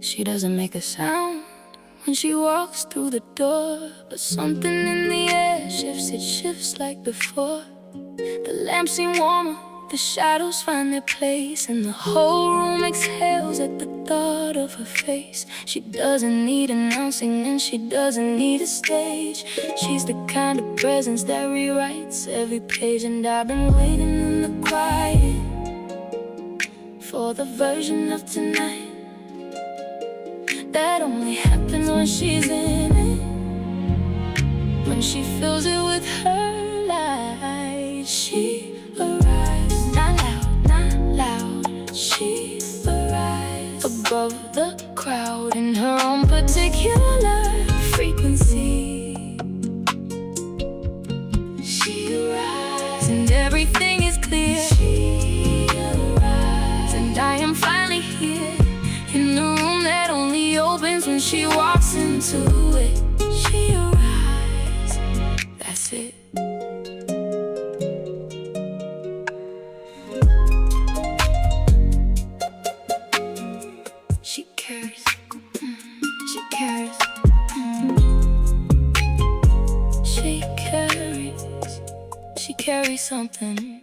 She doesn't make a sound when she walks through the door, but something in the air shifts, it shifts like before. The lamps seem warmer, the shadows find their place, and the whole room exhales at the thought of her face. She doesn't need announcing and she doesn't need a stage. She's the kind of presence that rewrites every page, and I've been waiting in the quiet for the version of tonight that only happens when she's in it, when she fills it with her light. She arrives, not loud, not loud. She arrives above the crowd in her own particular frequency. She arrives and everything is clear. She arrives and I am finally here in the room that only opens when she walks into it. She arrives, that's it. She cares, she cares, she carries something.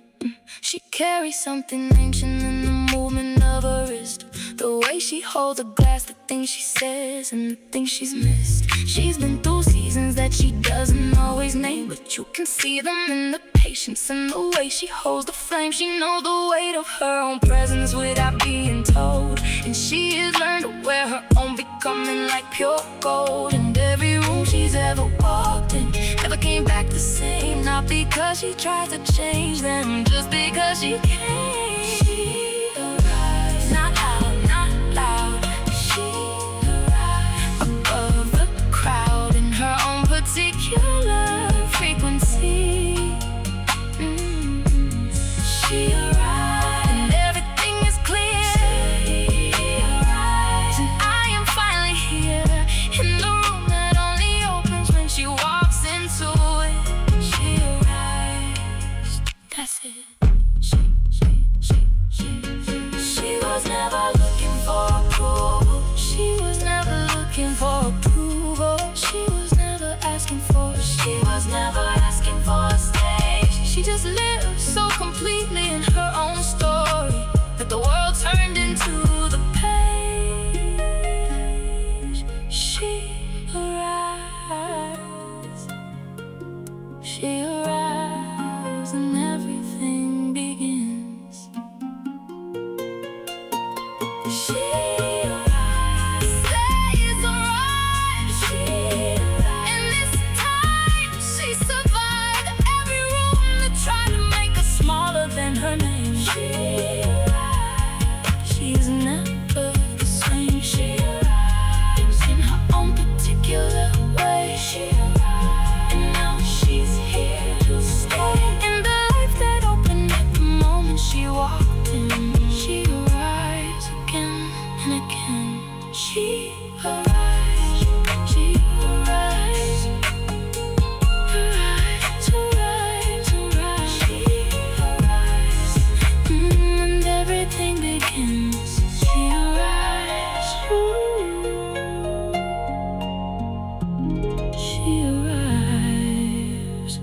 She carries something ancient in the movement of her wrist, the way she holds a glass, the things she says and the things she's missed. She's been through seasons that she doesn't always name, but you can see them in the patience and the way she holds the flame. She knows the weight of her own presence without being told, and she has learned to wear her own, becoming like pure gold. And every room she's ever walked in never came back the same, not because she tried to change them, just because she came. She arrives, not loud, not loud. She arrives above the crowd in her own particular frequency. She arrives and everything is clear. She arrives and I am finally here in the room that only opens when she walks into it. She arrives, that's it. She was never looking for approval. She was never looking for approval. She was never asking for. She was never asking for a stage. She just lived so completely in her own story that the world turned into the page. She arrives. She arrives and everything begins. She arrives, stays arrived. She arrives, and this time she survived every room that tried to make her smaller than her name. She arrives, she's never the same. She arrives in her own particular way. She arrives, and now she's here to stay in the life that opened at the moment she walked in. She arrives again and again. She arrives, she arrives, arrives, arrives, arrives. She arrives, and everything begins. She arrives, she arrives.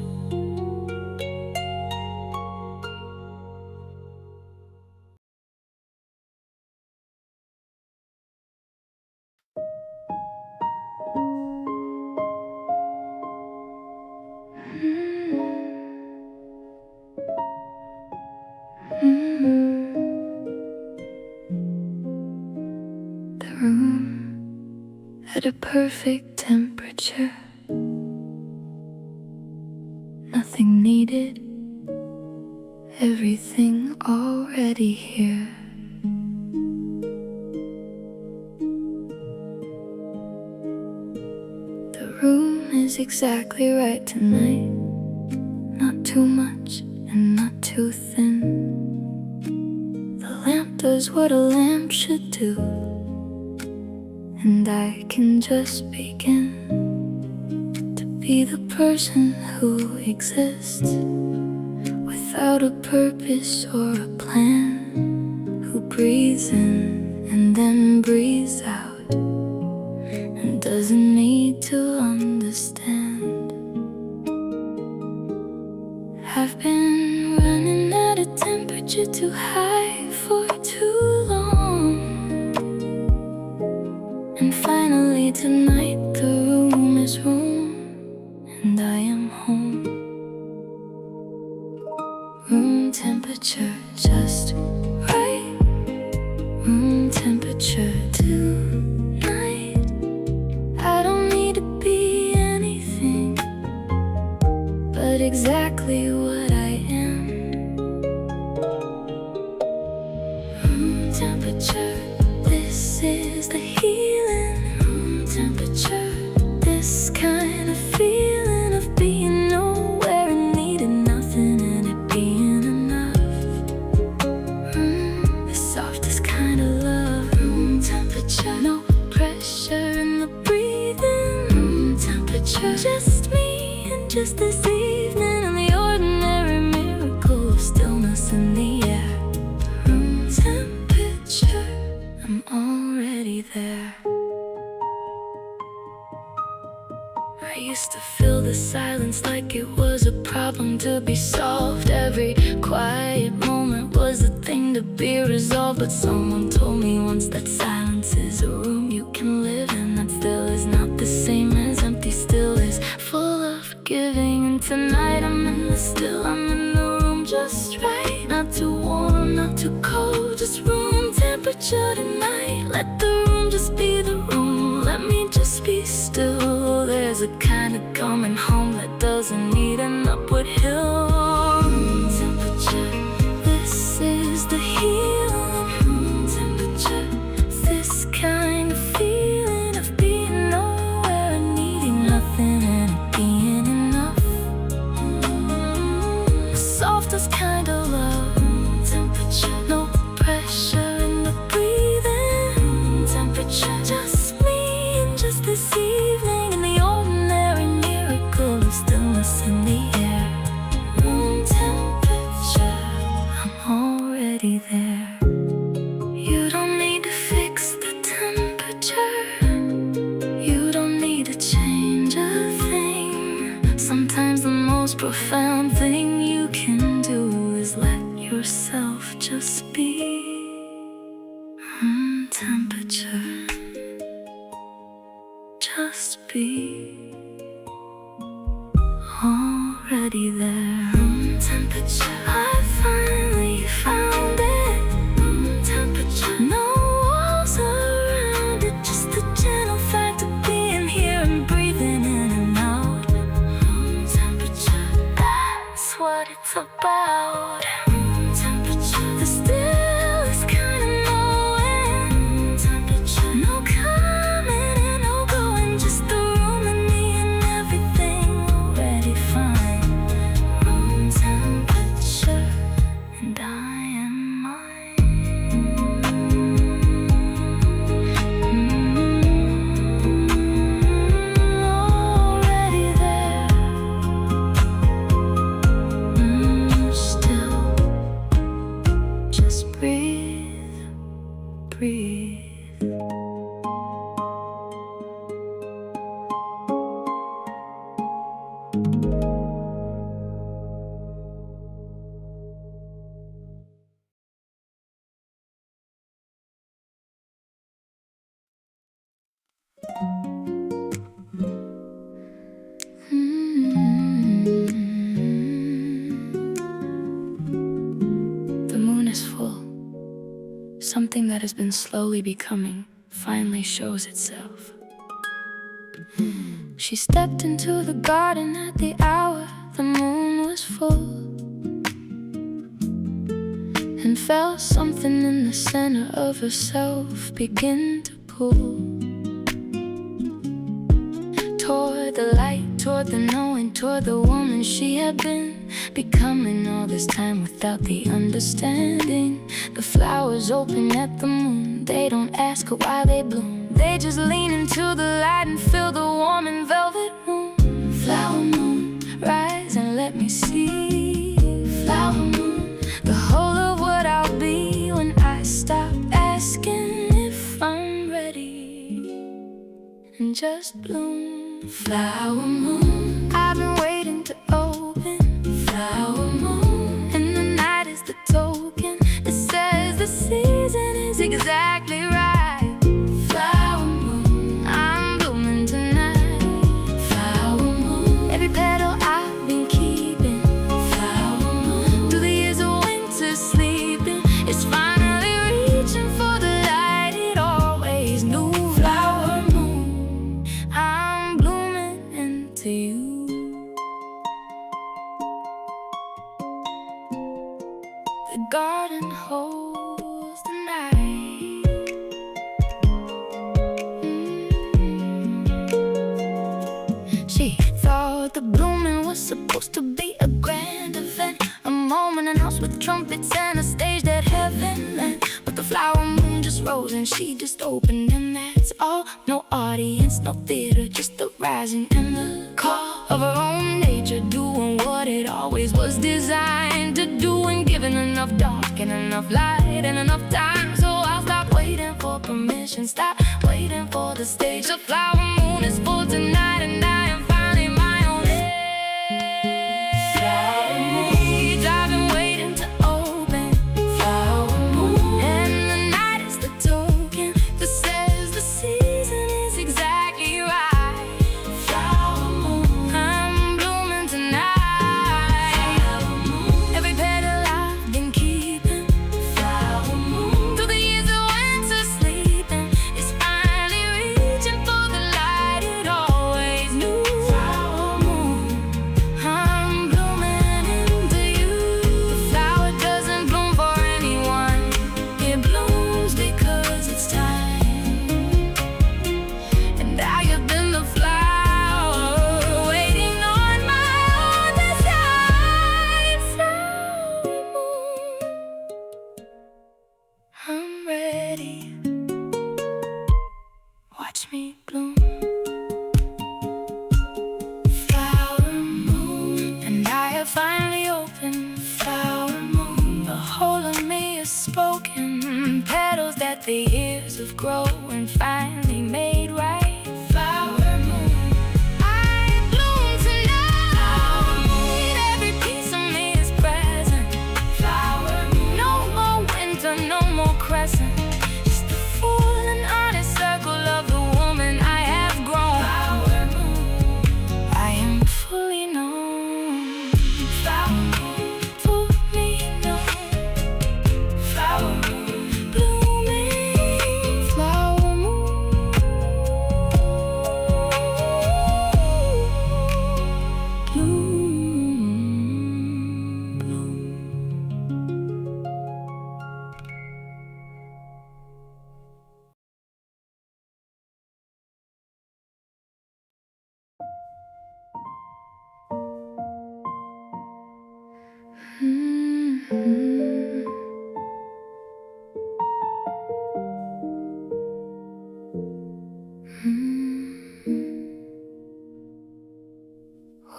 The room at a perfect temperature. Nothing needed, everything already here. The room is exactly right tonight. Not too much and not too thin. The lamp does what a lamp should do, and I can just begin be the person who exists without a purpose or a plan, who breathes in and then breathes out and doesn't need to understand. I've been running at a temperature too high for too long, and finally tonight the room is room and I am home. Room temperature just right, room temperature tonight. I don't need to be anything but exactly what I am. Room temperature, this is the healing. Room temperature, this kind of feeling of being nowhere and needing nothing and it being enough. The softest kind of love. Room temperature, no pressure in the breathing. Room temperature, just me and just this evening, and the ordinary miracle of stillness in the air. Room temperature, I'm already there. I used to feel the silence like it was a problem to be solved. Every quiet moment was a thing to be resolved. But someone told me once that silence is a room you can live in, that still is not the same as empty. Still is full of giving. And tonight I'm in the still, I'm in the room just right. Not too warm, not too cold, just room temperature tonight. Let the room just be the room, let me just be still. There's a kind of coming home that doesn't need an upward hill. Room temperature, this is the healing. Room temperature, this kind of feeling of being nowhere and needing nothing and it being enough. The softest kind of love. Room temperature, no pressure in the breathing. Room temperature, just me and just this evening, and the ordinary miracle of stillness in the air. Room temperature, I'm already there. You don't need to fix the temperature, you don't need to change a thing. Sometimes the most profound thing you can do is let yourself just be. Room temperature, just be already there. Room temperature, I finally found it. Room temperature, no walls around it, just the gentle fact of being here and breathing in and out. Room temperature, that's what it's about. Room temperature, the stillest kind of knowing. Room temperature, no coming and no going, just the room and me and everything already fine. Room temperature, and I am mine. Already there. Still, just breathe, breathe. The moon is full. Something that has been slowly becoming finally shows itself. She stepped into the garden at the hour the moon was full, and felt something in the center of herself begin to pull toward the light, toward the knowing, toward the woman she had been becoming all this time without the understanding. The flowers open at the moon, they don't ask her why they bloom. They just lean into the light and feel the warm and velvet room. and just bloom. Flower moon, I've been waiting to open. Flower moon, and the night is the token that says the season is exactly right. Flower moon, I'm blooming tonight. Flower moon, every petal I've been keeping. Flower moon, through the years of winter sleeping, it's finally reaching for the light it always knew. Flower moon, I'm blooming into you. The garden holds the night. She thought the blooming was supposed to be a grand event, a moment announced with trumpets and a stage that heaven lent. But the flower moon just rose and she just opened, and that's all. No audience, no theater, just the rising and the call of her own nature, doing what it always was designed to do, and giving enough dark and enough light and enough time. So I'll stop waiting for permission, stop waiting for the stage. The flower moon is full tonight, and I am finally my own age. I've been waiting to open. Flower moon, and the night is the token that says the season is exactly right. Flower moon, I'm blooming tonight. Flower moon, every petal I've been keeping. Flower moon, through the years of winter sleeping, it's finally reaching for the light it always knew. Flower moon, I'm blooming into you. The flower doesn't bloom for anyone, it blooms because it's time. And I have been the flower waiting on my own design. Flower moon, I'm ready. Watch me bloom. Flower moon, and I have finally opened. Flower moon, the whole of me is spoken. Petals that the years have grown and finally made right. Flower moon, I bloom tonight. Flower moon, every piece of me is present. Flower moon, no more winter, no more crescent, just the full and honest circle of the woman I have grown. Flower moon, I am fully known. Flower moon, fully known. Flower moon, blooming. Flower moon, bloom, bloom.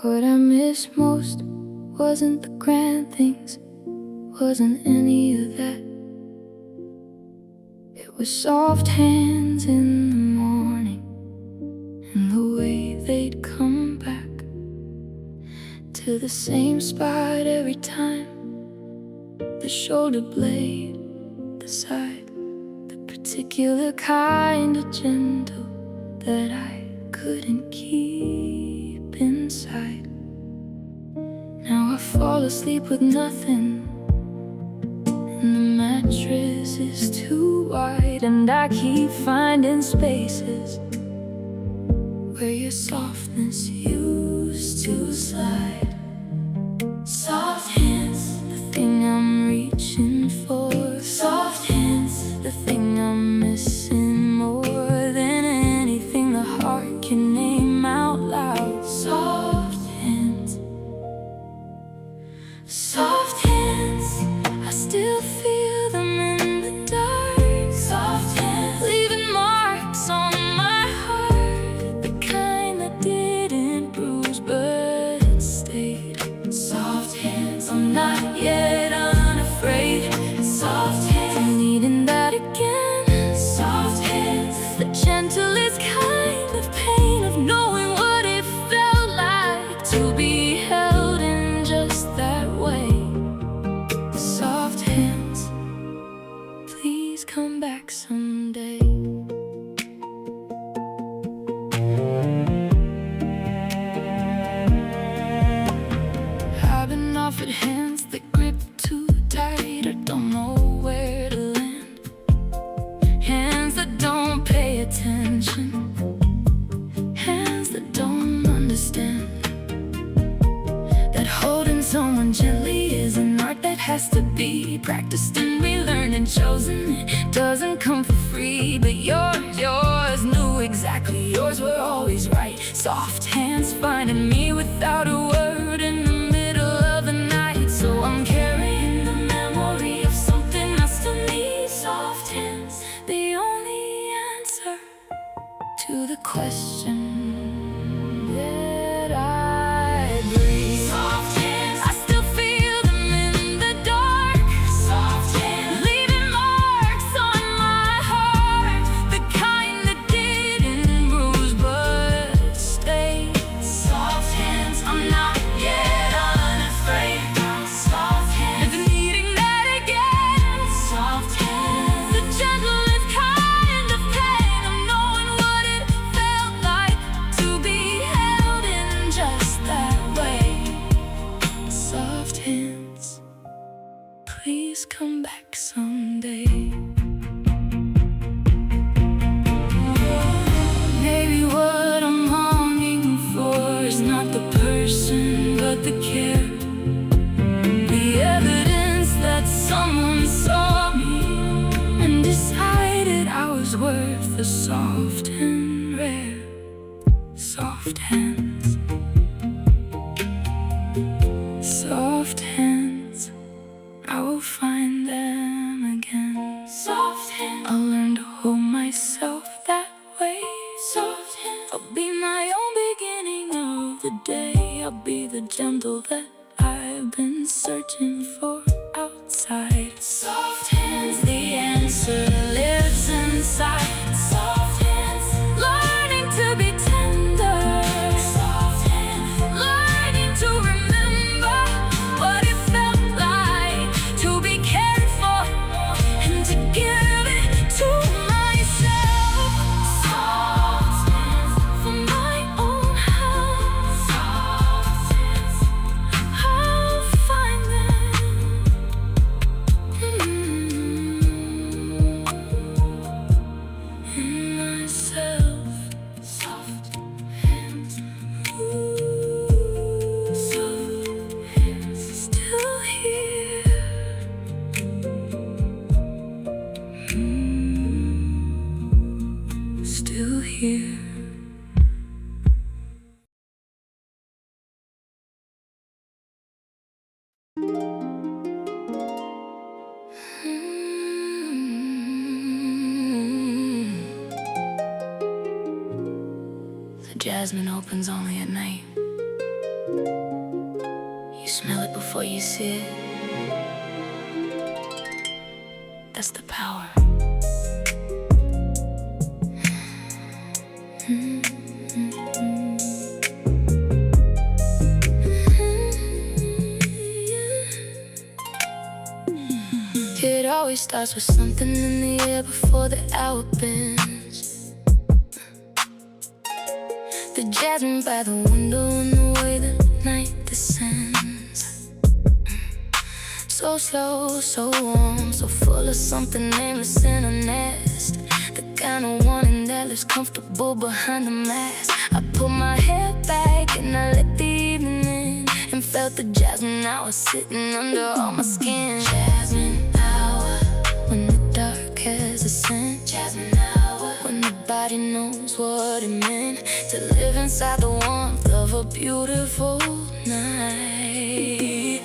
What I miss most wasn't the grand things, wasn't any of that. It was soft hands in the morning, and the way they'd come back to the same spot every time. The shoulder blade, the side, the particular kind of gentle that I couldn't keep inside. Now I fall asleep with nothing, and the mattress is too wide, and I keep finding spaces where your softness used to slide. Soft hands, the thing I'm reaching for. Soft hands, the thing I'm missing more than anything the heart can name out loud. Soft hands, soft hands, I still feel them in the dark. Soft hands, leaving marks on my heart, the kind that didn't break. to be held in just that way. Soft hands, please come back someday. I've been offered hands that grip too tight or don't know where to land. Hands that don't pay attention, hands that don't understand that holding someone gently is an art that has to be practiced and relearned and chosen. It doesn't come for free, but yours knew exactly. Yours were always right. Soft hands finding me without a word in the middle of the night. So I'm carrying the memory of something I still need. Soft hands, the only answer to the question that I breathe. Soft hands, I still feel them in the dark. Soft hands, leaving marks on my heart, the kind that didn't bruise but stayed. Soft hands, I'm not yet unafraid. Soft hands, never needing that again. Soft hands, the gentlest kind of pain of knowing what it felt like to be held in just that way. Soft hands, please come back someday. Maybe what I'm longing for is not the person but the care, the evidence that someone saw me and decided I was worth the soft and rare. Soft hands, soft hands, I will find them again. Soft hands, I'll learn to hold myself that way. Soft hands, I'll be my own beginning of the day. I'll be the gentle that I've been searching for outside. Soft hands, the answer lives inside. Soft hands, learning to be tender. Soft hands, learning to remember what it felt like to be cared for and to give it to myself. Soft hands, for my own house. Soft hands, I'll find them in myself. Soft hands, soft hands, still here. Still here. The jasmine opens only at night. You smell it before you see it. That's the power. It always starts with something in the air before the hour bends. The jasmine by the window and the way the night descends. So slow, so warm, so full of something nameless in a nest. The kind of warning that lives comfortable behind the mask. I pulled my hair back and I let the evening in, and felt the jasmine hour sitting under all my skin. Jasmine hour, when the dark has a scent. Jasmine hour, when nobody knows what it meant to live inside the warmth of a beautiful night.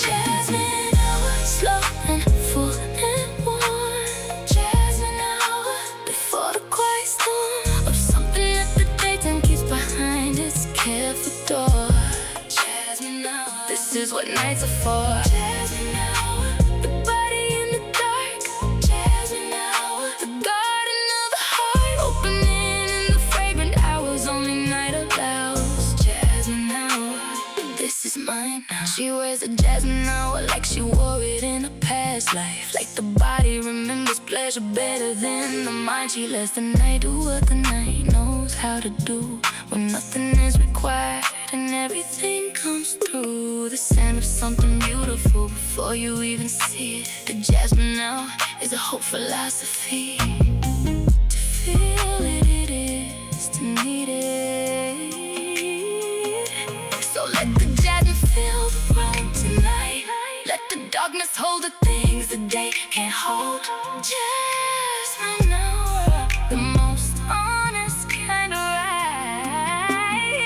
Jasmine hour, slow and full and warm. Jasmine hour, before the quiet storm of something that the daytime keeps behind its careful door. Jasmine hour, this is what nights are for. Jasmine hour, the body in the dark. Jasmine hour, the garden of the heart, opening in the fragrant hours only night allows. Jasmine She wears a Jasmine Hour like she wore it in a past life. Like the body remembers pleasure better than the mind. She lets the night do what the night knows how to do, when nothing is required and everything comes through. The scent of something beautiful before you even see it. The Jasmine Hour is a whole philosophy. To feel it, it is to need it. So let the jasmine fill the room tonight. Let the darkness hold the things the day can't hold. Jasmine Hour, the most honest kind of ride.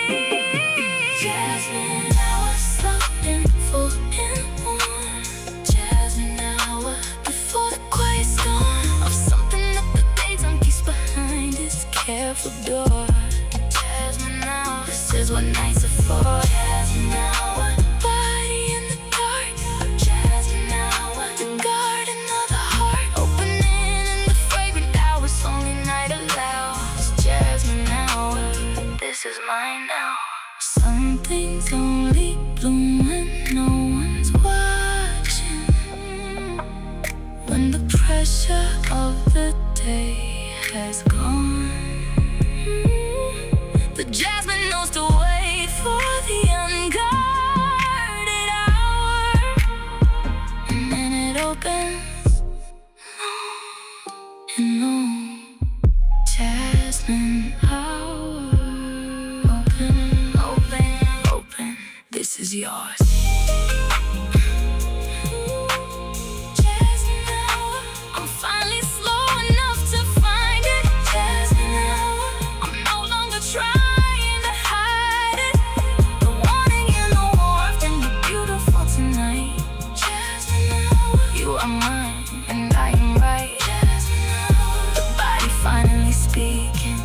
Jasmine Hour, slow and full and warm. Jasmine Hour, before the quiet storm of something that the daytime keeps behind its careful door. Jasmine Hour, this is what nights are for. Jasmine Hour, body in the dark. Jasmine Hour, the garden of the heart, opening in the fragrant hours only night allows. Jasmine Hour, this is mine now. Some things only bloom when no one's watching, when the pressure of the day has gone. The jasmine knows to wait for the unguarded hour, and then it opens long and long. Jasmine Hour, open, open, open, this is yours. Jasmine Hour, I'm finally slow enough to find it. Jasmine Hour, I'm no longer trying. You are mine, and I am right. The body finally speaking.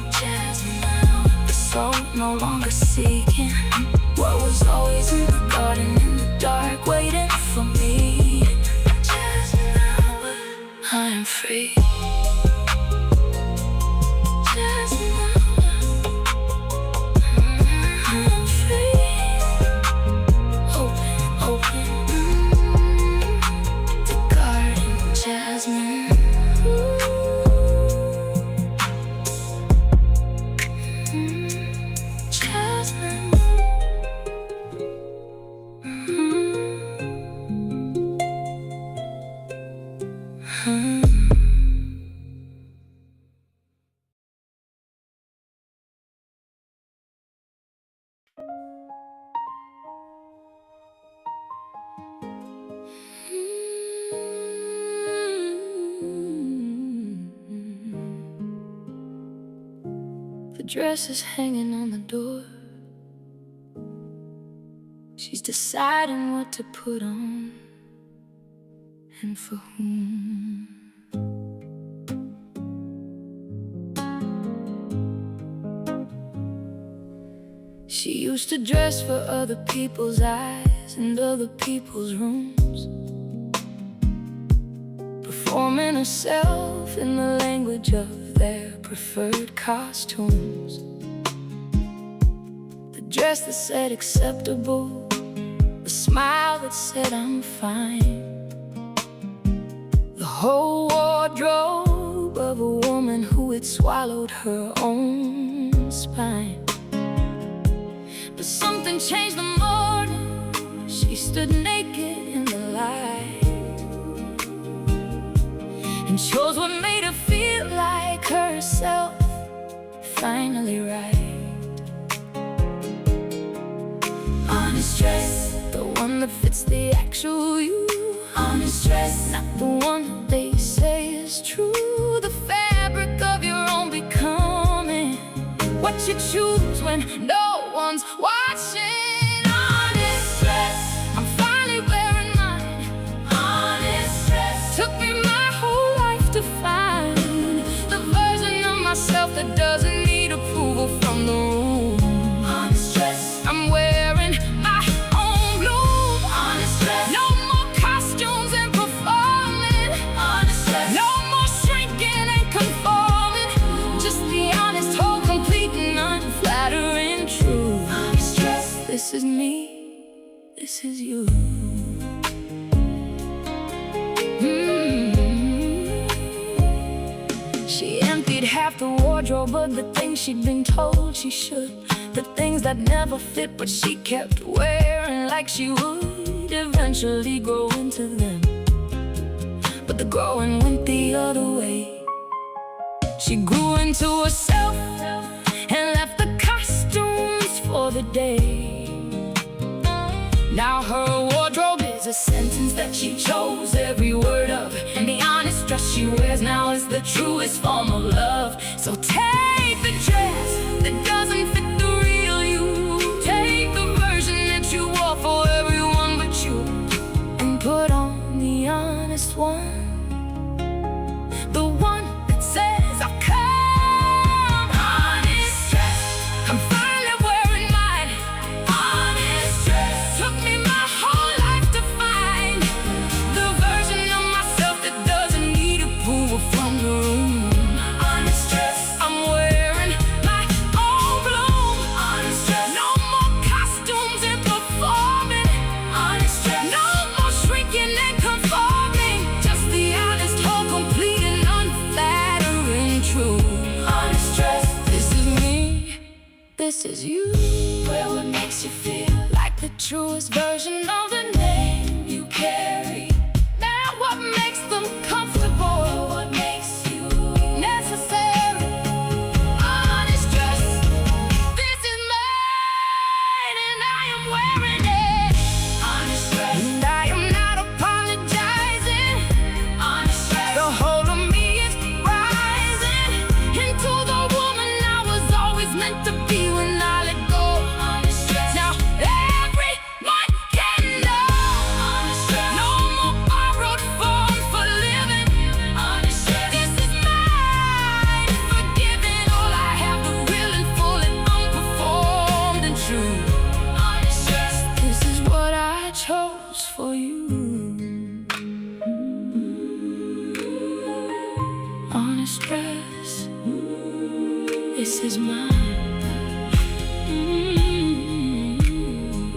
The soul no longer seeking what was always in the garden, in the dark, waiting for me. I am free. I'm free. Open, open. Jasmine, Jasmine, the dress is hanging on the door. She's deciding what to put on and for whom. She used to dress for other people's eyes and other people's rooms, performing herself in the language of their preferred costumes. The dress that said acceptable, the smile that said I'm fine, the whole wardrobe of a woman who had swallowed her own spine. But something changed the morning she stood naked in the light and chose what made her feel like herself, finally right. Honest dress, the one that fits the actual you. Honest dress, not the one that they say is true. The fabric of your own becoming, what you choose when no one's watching. Honest dress, I'm finally wearing mine. Honest dress, took me my whole life to find the version of myself that doesn't need approval from the room. Honest dress, I'm wearing my own bloom. Honest dress, no more costumes and performing. Honest dress, no more shrinking and conforming. Just the honest, whole, complete and unflattering truth. Honest dress, this is me. this is you. She emptied half the wardrobe of the things she'd been told she should, the things that never fit but she kept wearing like she would eventually grow into them. But the growing went the other way. She grew into herself and left the costumes for the day. Now her wardrobe is a sentence that she chose every word of, and the honest dress she wears now is the truest form of love. So take the dress that doesn't fit the real you, take the version that you wore for everyone but you, and put on the honest one, the one that says I've come. Honest dress, I'm finally wearing mine. Honest dress, took me my whole life to find the version of myself that doesn't need approval from the room. Honest dress, I'm wearing my own bloom. Honest dress, no more costumes and performing. Honest dress, no more shrinking and conforming, just the honest, whole, complete and unflattering true. Honest dress, this is me, this is you. Wear what makes you feel like the truest version of the name you carry. Now what makes them comfortable, what makes you necessary. Honest dress, this is mine and I am wearing it. Honest dress, and I am not apologizing. Honest dress, the whole of me is rising into the woman I was always meant to be when I let go. Honest dress, now everyone can know. Honest dress, no more borrowed forms for living. Honest dress, this is mine, forgiving all I have, the real and full and unperformed and true. Honest dress, this is what I chose for you. Honest dress, this is mine.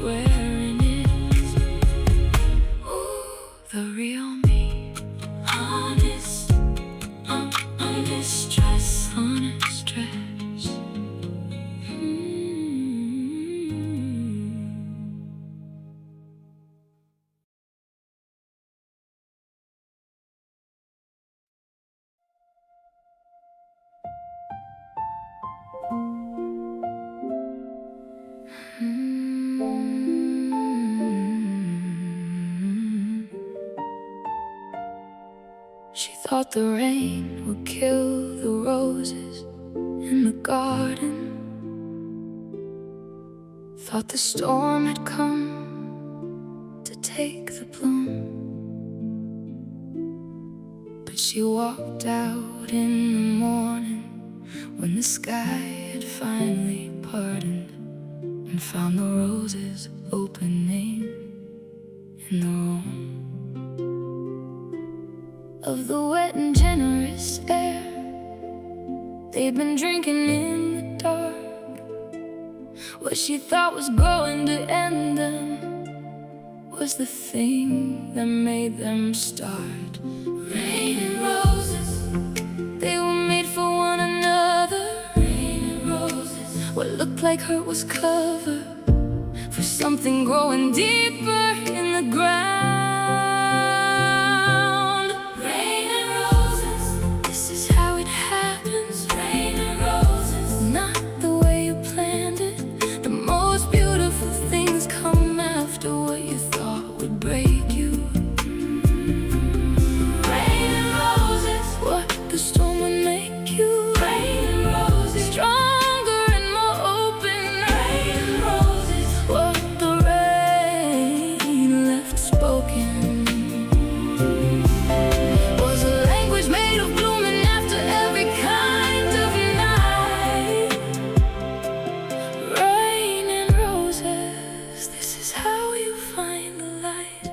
Wearing it, the real me. Honest, honest dress, honest dress. She thought the rain would kill the roses in the garden, thought the storm had come to take the bloom. But she walked out in the morning when the sky had finally parted, and found the roses opening in the room of the wet and generous air. They'd been drinking in the dark. What she thought was going to end them was the thing that made them start. Rain and roses, they were made for one another. Rain and roses, what looked like hurt was cover for something growing deeper in the ground. Rain and roses, this is how it happens. Rain and roses, not the way you planned it. The most beautiful things come after what you thought would break you. Rain and roses, what the storm would make you. Rain and roses, stronger and more open. Rain and roses, what the rain left spoken was a language made of blooming after every kind of night. Rain and roses, this is how you find the light.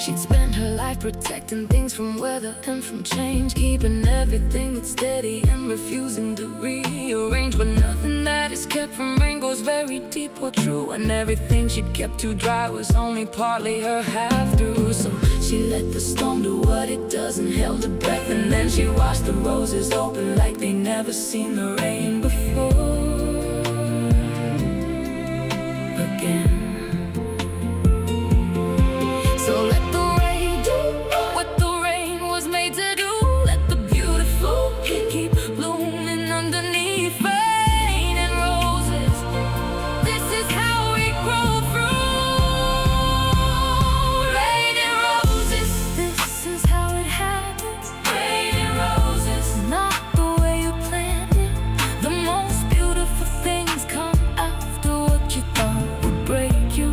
She'd spend her life protecting things from weather and from change, keeping everything that's steady and refusing to rearrange. But nothing that is kept from rain goes very deep or true, and everything she'd kept too dry was only partly her half through. So she let the storm do what it does and held her breath, and then she watched the roses open like they never seen the rain before again. So let the rain do what the rain was made to do. Let the beautiful keep blooming underneath rain and roses. This is how we grow through rain and roses. This is how it happens. Rain and roses, not the way you planned it. The most beautiful things come after what you thought would break you.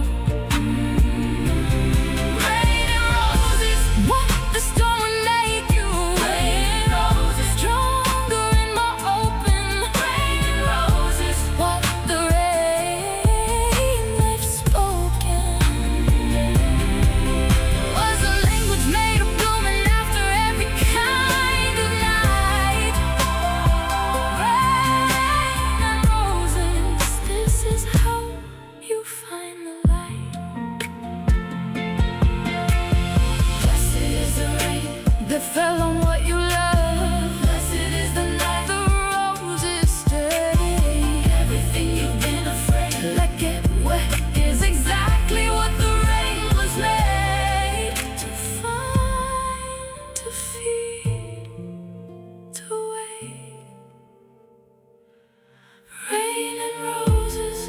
Fell on what you love. Blessed is the night the roses stay. Everything you've been afraid, let get wet, is exactly what the rain was made to find, to feed, to wait. Rain and roses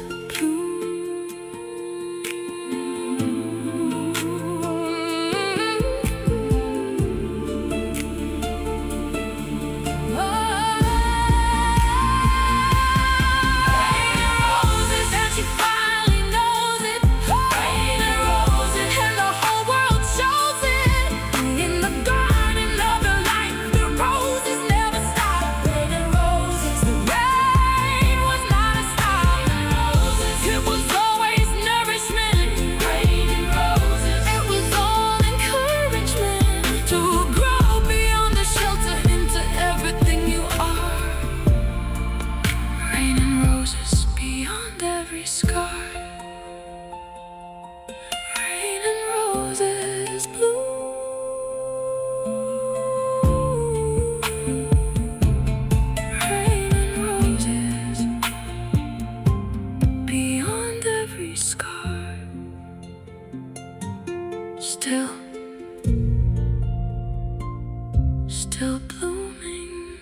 still blooming.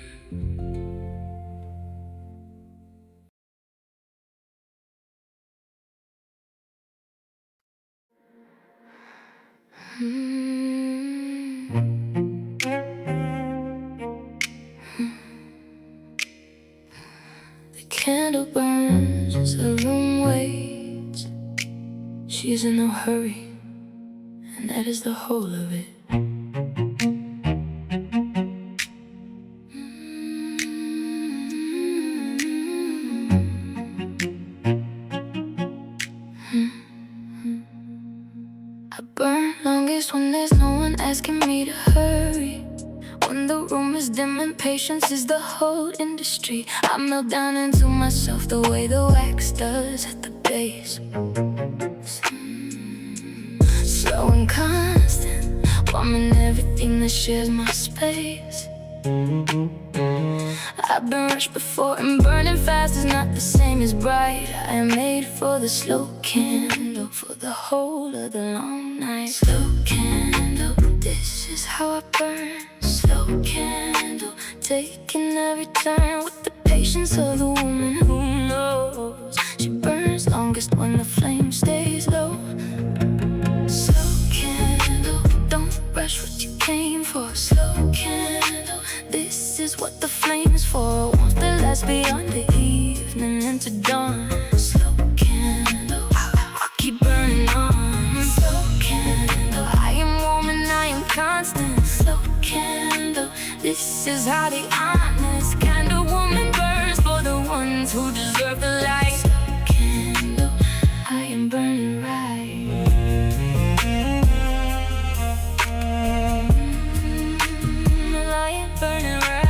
The candle burns as the room waits. She's in no hurry, and that is the whole of it. I burn longest when there's no one asking me to hurry. When the room is dim and patience is the whole industry. I melt down into myself the way the wax does at the base. Slow and constant, warming everything that shares my space. I've been rushed before, and burning fast is not the same as bright. I am made for the slow candle, for the whole of the long night. Slow candle, this is how I burn. Slow candle, taking every turn with the patience of the woman who knows. She burns longest when the flame stays low. Slow candle, don't rush what you came for. Slow candle, this is what the flame is for. Warmth that lasts beyond the evening into dawn. Slow candle, keep burning on. Slow candle, I am warm and I am constant. Slow candle, this is how the honest candle woman burns for the ones who deserve the light. Slow candle, I am burning right. I am burning right.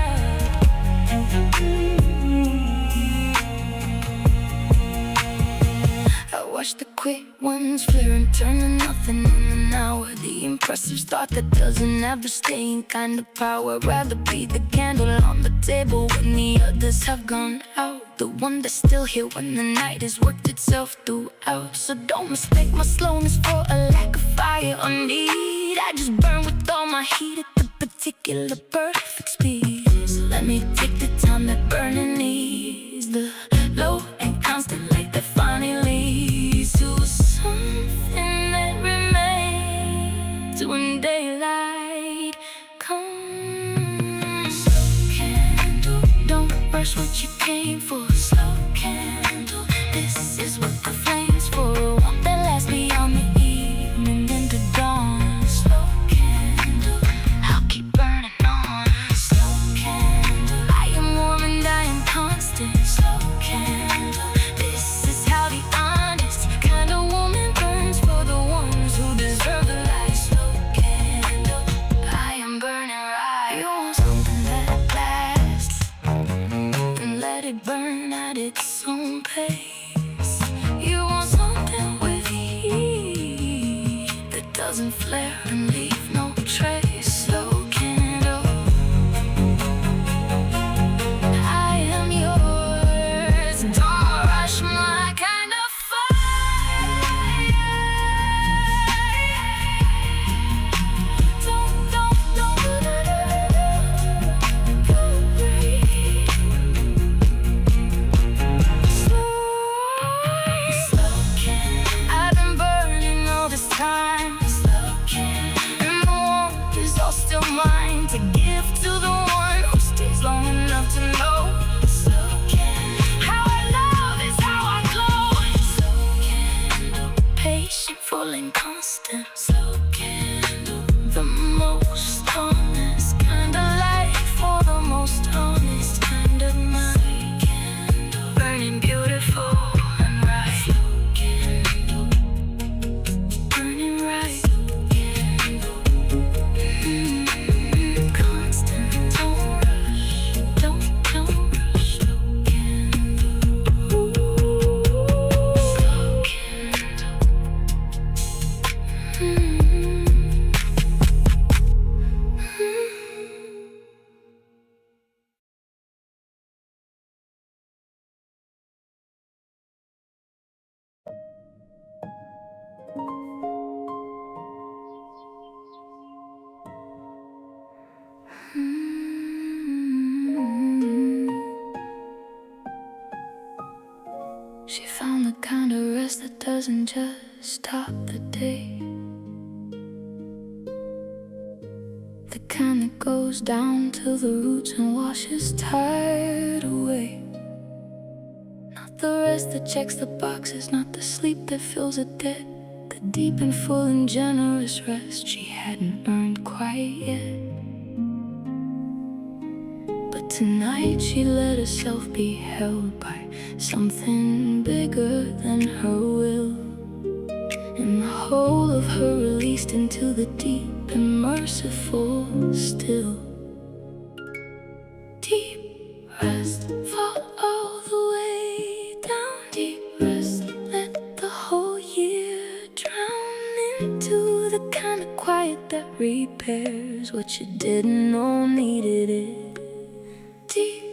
watch the quick ones flare and turn to nothing in an hour. The impressive start that doesn't have the staying kind of power. Rather be the candle on the table when the others have gone out, the one that's still here when the night has worked itself throughout. So don't mistake my slowness for a lack of fire or need. I just burn with all my heat at the particular perfect speed. So let me take the time that burning needs, the low and constant light that finally leads to something that remains when daylight comes. Slow candle, don't rush what you came for. Slow candle, this is what the flame's for. Warmth that lasts beyond the evening into dawn. Slow candle, I'll keep burning on. Slow candle, I am warm and I am constant. Slow candle, this is how the honest kind of woman burns for the ones who deserve the light. Slow candle, I am burning right. You want something that lasts, and let it burn at its own pace. You want something with heat that doesn't flare and leave no trace. Slow candle, I am yours. Don't rush my kind of fire. Don't hurry. Slow candle, I've been burning all this time. Slow candle, and the warmth is all still mine to give to the one who stays long enough to know. Slow candle, how I love is how I glow. Slow candle, patient, full and constant. Slow candle, the most honest kind of life for the most honest kind of mind. Candle, burning beautiful and right. Slow candle, burning right. Constant, don't rush, don't rush. Slow candle, slow candle. She found the kind of rest that doesn't just stop the day, the kind that goes down to the roots and washes tired away. Not the rest that checks the boxes, not the sleep that fills a debt, the deep and full and generous rest she hadn't earned quite yet. But tonight she let herself be held by something bigger than her will, and the whole of her released into the deep and merciful still. Deep rest, fall all the way down. Deep rest, let the whole year drown into the kind of quiet that repairs what you didn't know needed it. Deep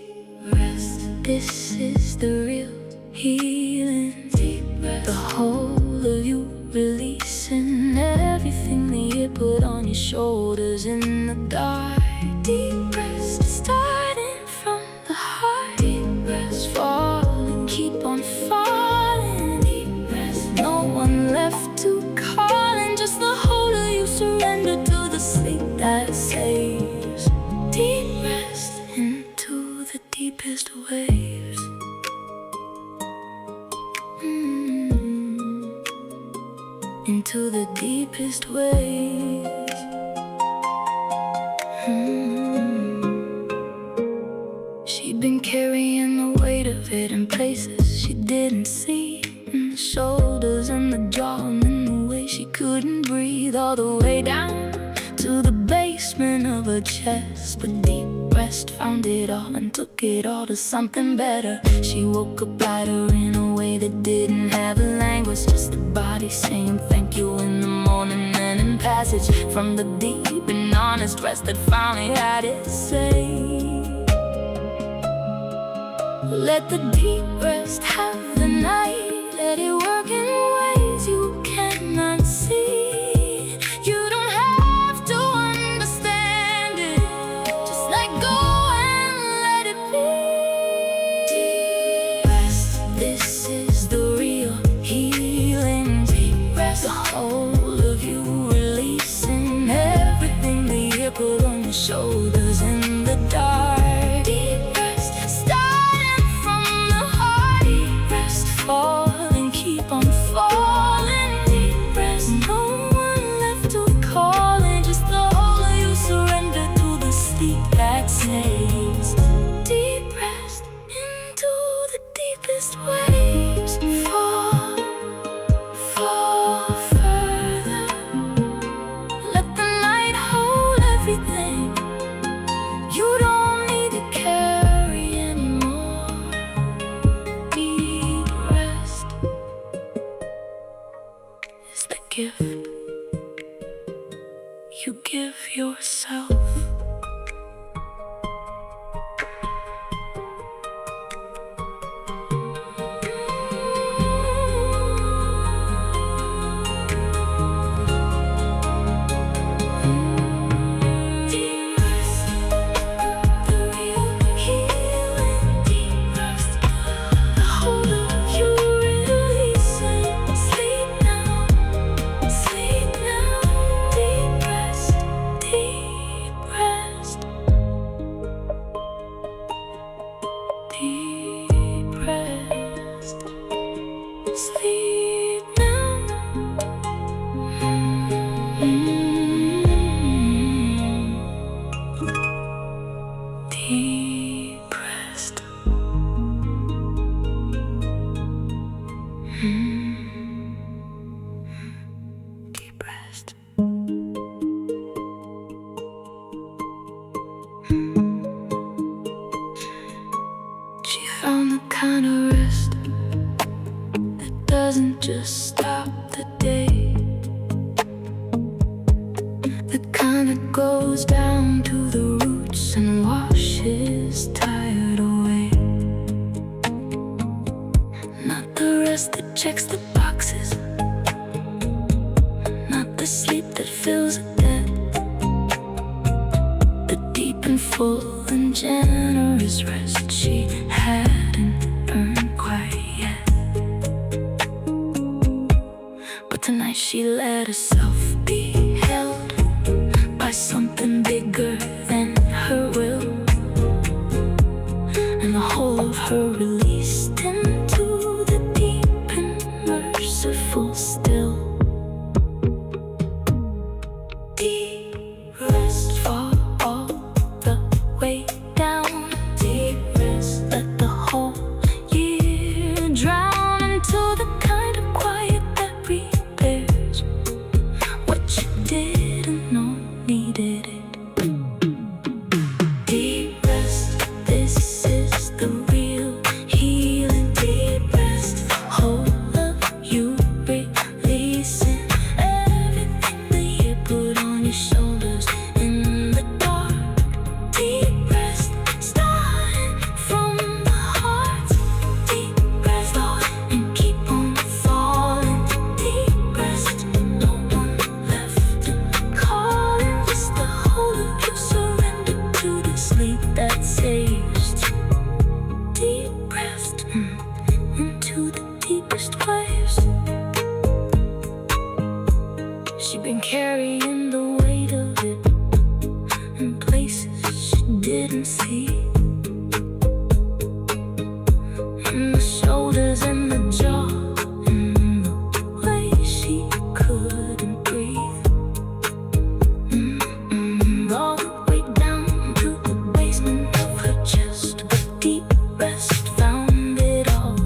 rest, this is the real healing. Deep rest, the whole of you releasing everything that you put on your shoulders in the dark. Deep rest, starting from the heart. Deep rest, falling, keep on falling. Deep rest, no one left to call, and just the whole of you surrender to the sleep that saves. Deep rest into the deepest waves. Into the deepest waves. She'd been carrying the weight of it in places she didn't see, in the shoulders and the jaw and in the way she couldn't breathe, all the way down to the basement of her chest. But deep rest found it all and took it all to something better. She woke up lighter in a way me that didn't have a language, just the body saying thank you in the morning and in passage from the deep and honest rest that finally had its say. Let the deep rest have the night, let it work in ways you cannot see. You don't have to understand it, just let go and let it be. Deep rest, this is the real healing. Deep rest, the whole of you releasing everything the year put on your shoulders in the dark. Deep rest, starting from the heart. Deep rest, fall and keep on falling. Deep rest, no one left to call it, just the whole of you surrender to the sleep that saves. Deep rest into the deepest waves. Fall, fall further. Let the night hold everything. You don't need to carry anymore. Deep rest is the gift you give yourself. Deep rest, the real healing. Deep rest, the whole of you releasing. Sleep now, sleep now. Deep rest, deep rest. Deep rest, sleep now. Deep rest. Deep rest. She found the kind of rest that doesn't just stop the day, the kind that goes down to the roots and washes tired away. Not the rest that checks the boxes, not the sleep that fills a debt, the deep and full and generous rest she hadn't earned quite yet. But tonight she let herself be held by something bigger than her will, and the whole of her released into the deep and merciful still. Deep rest, fall all the way down. Deep rest, let the whole year drown into the kind of quiet that repairs what you didn't know needed it. Deep rest, this is the real healing. Deep rest, whole of you releasing everything the year put on your shoulders in the dark. Deep rest, starting from the heart. Deep rest, fall and keep on falling. Deep rest, no one left to call it, just the whole of you surrender to the sleep that saves. Deep rest, into the deepest waves. She been carrying the weight of it in places she didn't see, in the shoulders and the jaw, in the way she couldn't breathe. All the way down to the basement of her chest. But deep rest found it all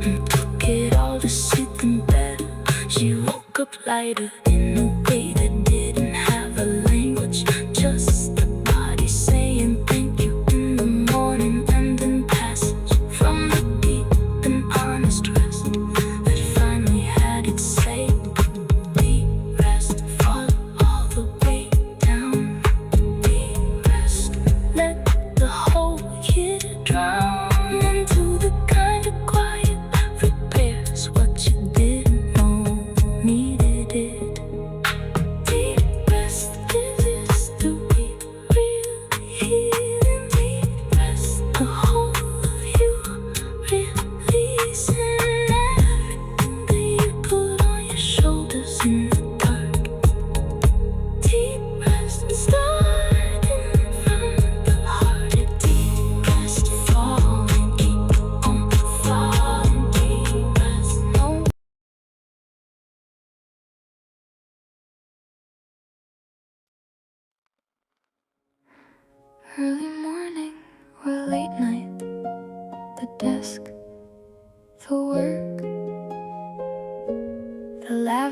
and took it all to something better. She woke up lighter in a way that didn't have a language, just the body saying thank you in the morning and in passage from the deep and honest rest.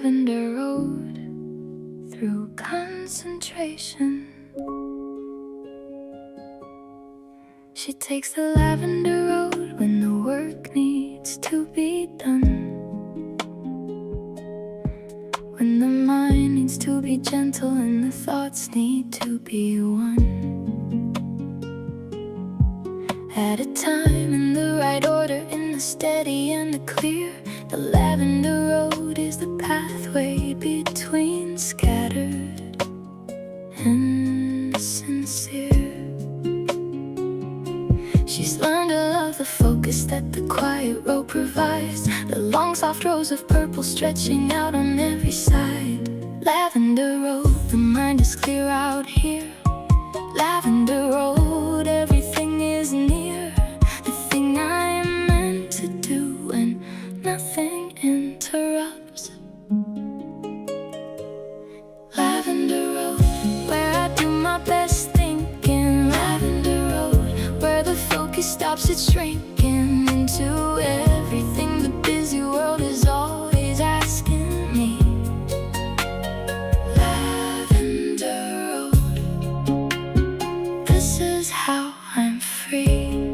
Lavender Road through concentration. She takes the lavender road when the work needs to be done, when the mind needs to be gentle and the thoughts need to be one. At a time, in the right order, in the steady and the clear, the lavender road is the pathway between scattered and sincere. She's learned to love the focus that the quiet road provides, the long soft rows of purple stretching out on every side. Lavender road, the mind is clear out here. Lavender road, everything is near, the thing I am meant to do, and nothing interrupts. Lavender road, where I do my best thinking. Lavender road, where the focus stops its shrinking into everything the busy world is always asking me. Lavender road, this is how I'm free.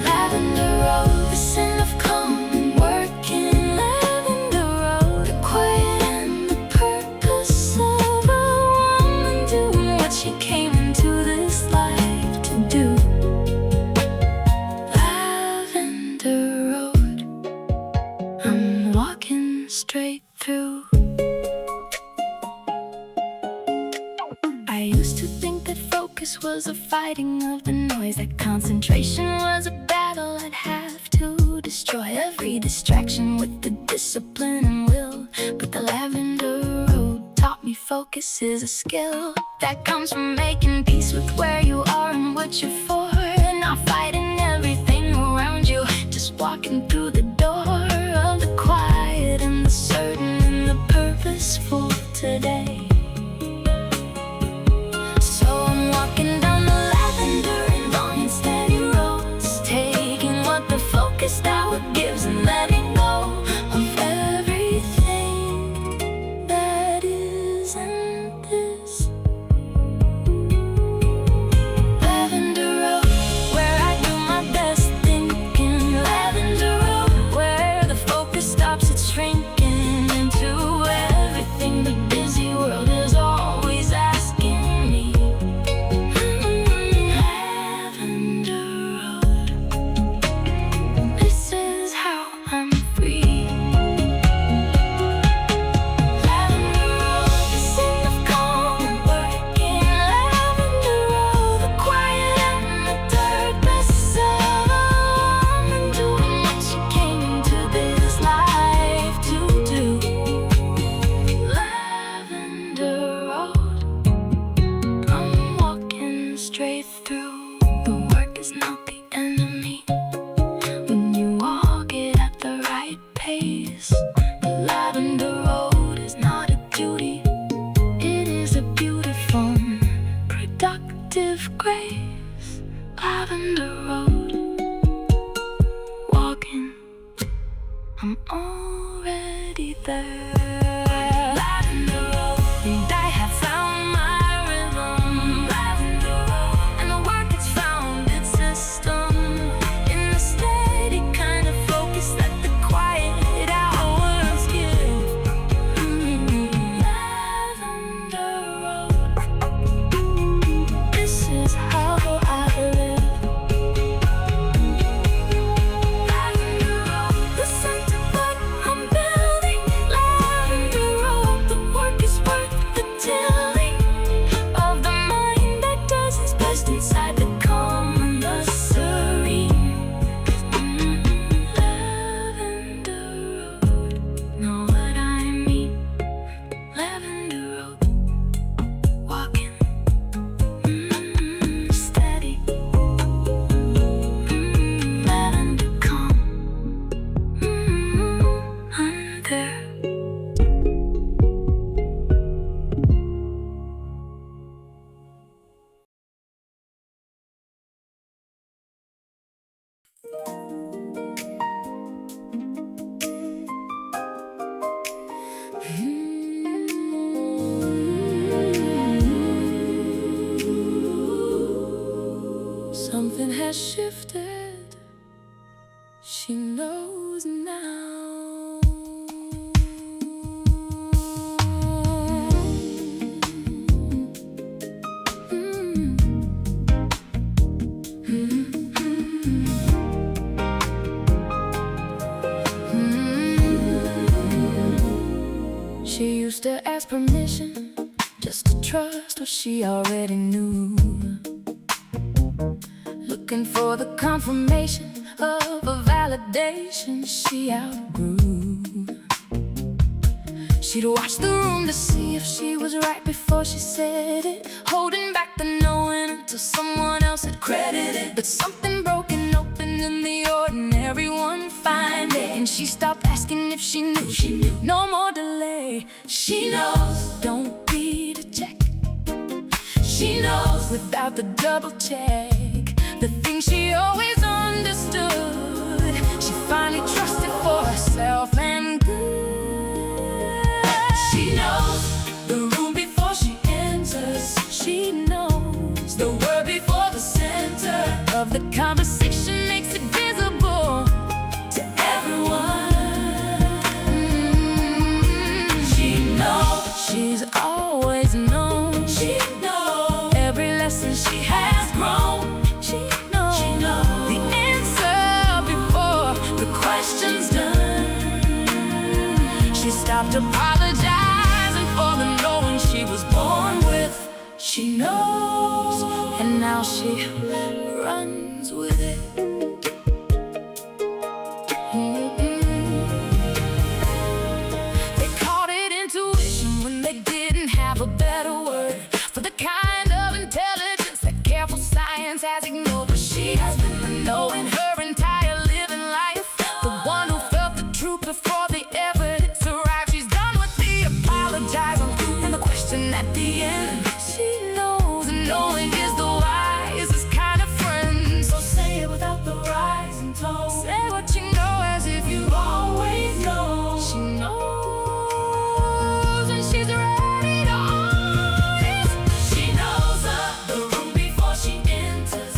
Lavender road, the scent of calm and working. Lavender road, the quiet and the purpose of a woman doing what she came into this life to do. Lavender road, I'm walking straight through. I used to think that focus was a fighting of the noise, that concentration was a battle I'd have to destroy every distraction with the discipline and will. But the lavender road taught me focus is a skill that comes from making peace with where you are and what you're for, and not fighting everything around you, just walking through the door of the quiet and the certain and the purposeful today. So I'm walking down the lavender and long and steady roads, taking what the focused hour gives and letting go of everything that isn't this. Lavender road, where I do my best thinking. Lavender road, where the focus stops its shrinking into everything the busy world is always asking me. Lavender road, this is how I'm free. Lavender road, the scent of calm and working. Lavender road, the quiet and the purpose of a woman doing what she came into this life to do. Lavender road, I'm walking straight through. The work is not the enemy when you walk it at the right pace. The lavender road is not a duty, it is a beautiful, productive grace. Lavender road, walking, I'm already there. Lavender road, and I have found my rhythm. Lavender road, and the work it's found its system in the steady kind of focus that the quiet hours give. Lavender road, this is how I live. Lavender road, the scent of what I'm building. Lavender has shifted. She knows now. She used to ask permission just to trust what she already knew, looking for the confirmation of a validation she outgrew. She'd watch the room to see if she was right before she said it, holding back the knowing until someone else had credited. But something broken opened in the ordinary one fine day, and she stopped asking if she knew. No more delay. She knows, don't need a check. She knows without the double check. The thing she always understood, she finally trusted for herself and good. She knows the room before she enters. She knows the word before the center of the conversation makes it visible to everyone. She knows, she's always known. She knows every lesson she has grown. She knows the answer before the question's done. She stopped apologizing for the knowing she was born with. She knows, and now she runs with it. They called it intuition when they didn't have a better word for the kind of intelligence that careful science has ignored. But she has been the knowing her entire living life, the one who felt the truth before the evidence arrived. She's done with the apologizing and the question at the end. She knows, and knowing is the wisest kind of friend. So say it without the rising tone. Say what you know as if you always know. She knows, and she's ready to own it. She knows the room before she enters.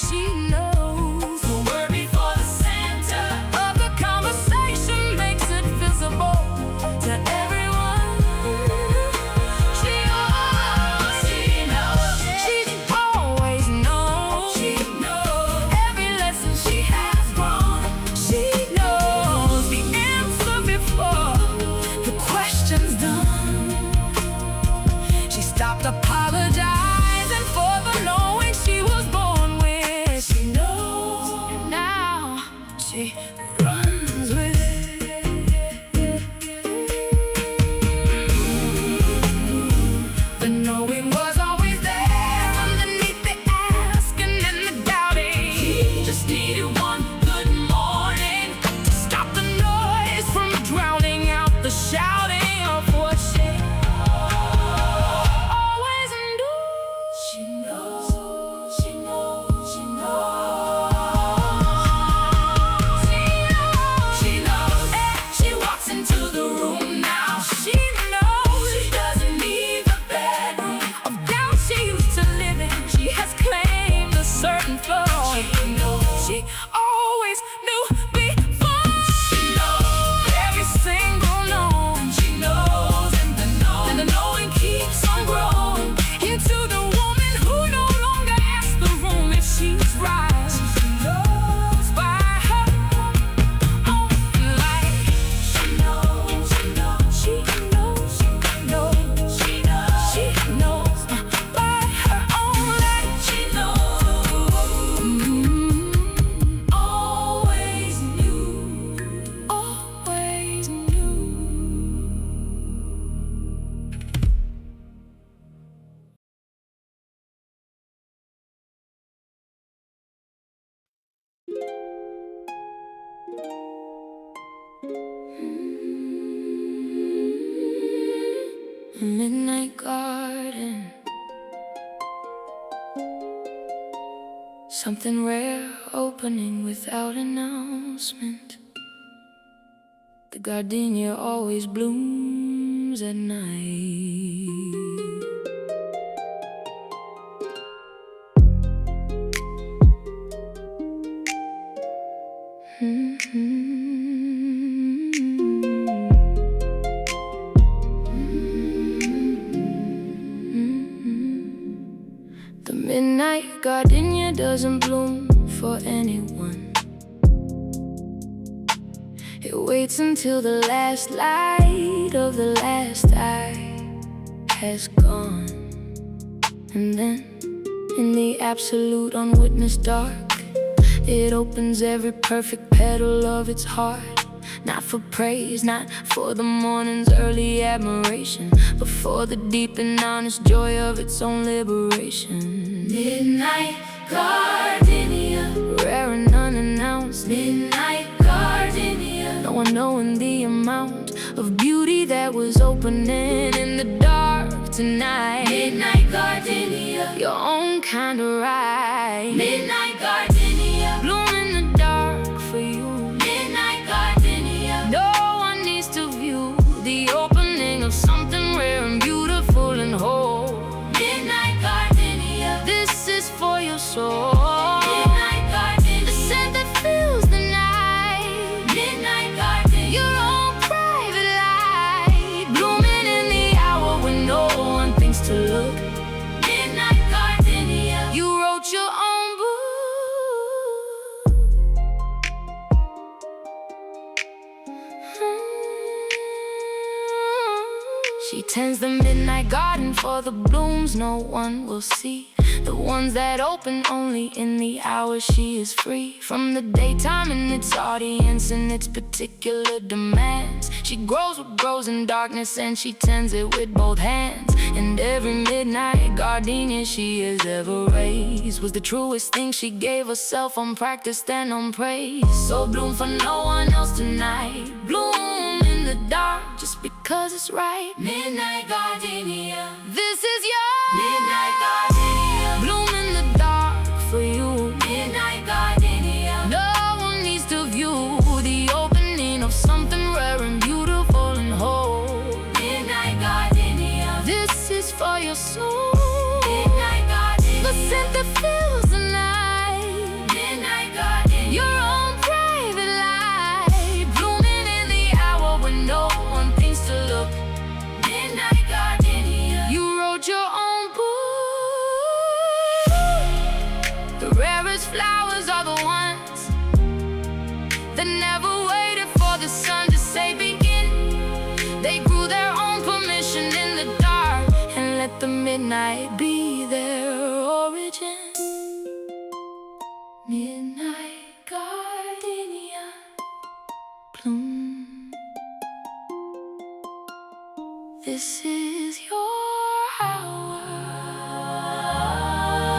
She knows the word before the center of the conversation makes it visible to everyone. She knows, she's always known. She knows every lesson she has grown. She knows the answer before the question's done. She stopped apologizing for the knowing she was born with. She knows, and now she runs with it. The knowing was always there underneath the asking and the doubting. Just needed one good morning to stop the noise from drowning out the shouting of what she always knew. She knows, she knows, she knows. She knows, she walks into the room now. She knows she doesn't need the bedroom of doubt she used to live in. She has claimed a certain floor. She knows, she always knew before. She knows every single known. She knows, and the knowing keeps on growing into the woman who no longer asks the room if she's right. She knows by her own light. She knows, she knows, she knows, she knows, she knows, she knows by her own light. She knows, always knew, always knew. Midnight garden, something rare opening without announcement. The gardenia always blooms at night. The midnight gardenia doesn't bloom for anyone. It waits until the last light of the last eye has gone. And then, in the absolute unwitnessed dark, it opens every perfect petal of its heart. Not for praise, not for the morning's early admiration, but for the deep and honest joy of its own liberation. Midnight gardenia, rare and unannounced. Midnight gardenia, no one knowing the amount of beauty that was opening in the dark tonight. Midnight gardenia, your own kind of right. Midnight gardenia, bloom in the dark for you. Midnight gardenia, no one needs to view the opening of something rare and beautiful and whole. Midnight gardenia, this is for your soul. Midnight gardenia, the scent that fills the night. Midnight gardenia, your own private light, blooming in the hour when no one thinks to look. Midnight gardenia, you wrote your own book. She tends the midnight garden for the blooms no one will see, the ones that open only in the hour she is free from the daytime and its audience and its particular demands. She grows what grows in darkness and she tends it with both hands. And every midnight gardenia she has ever raised was the truest thing she gave herself, unpracticed and unpraised. So bloom for no one else tonight, bloom in the dark just because it's right. Midnight gardenia, this is your midnight gardenia, bloom in the dark for you. Midnight gardenia, no one needs to view the opening of something rare and beautiful and whole. Midnight gardenia, this is for your soul. Midnight gardenia, the scent that fills the night. Midnight gardenia, your own private light, blooming in the hour when no one thinks to look. Midnight gardenia, you wrote your own book. The rarest flowers are the ones that never waited for the sun to say begin. They grew their own permission in the dark and let the midnight be their origin. Midnight gardenia, bloom. This is your hour.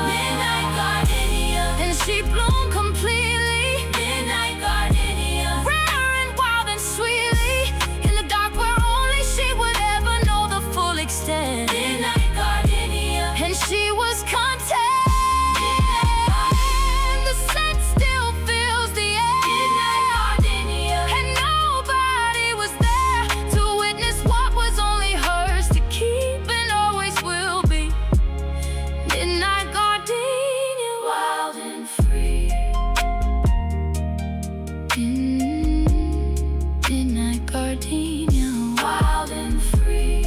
Midnight gardenia, and she bloomed completely. Midnight gardenia, rare and wild and sweetly, in the dark where only she would ever know the full extent. Midnight gardenia, and she was content. The scent still fills the air. Midnight gardenia, and nobody was there to witness what was only hers to keep and always will be. Midnight gardenia, wild and free. Midnight gardenia, wild and free.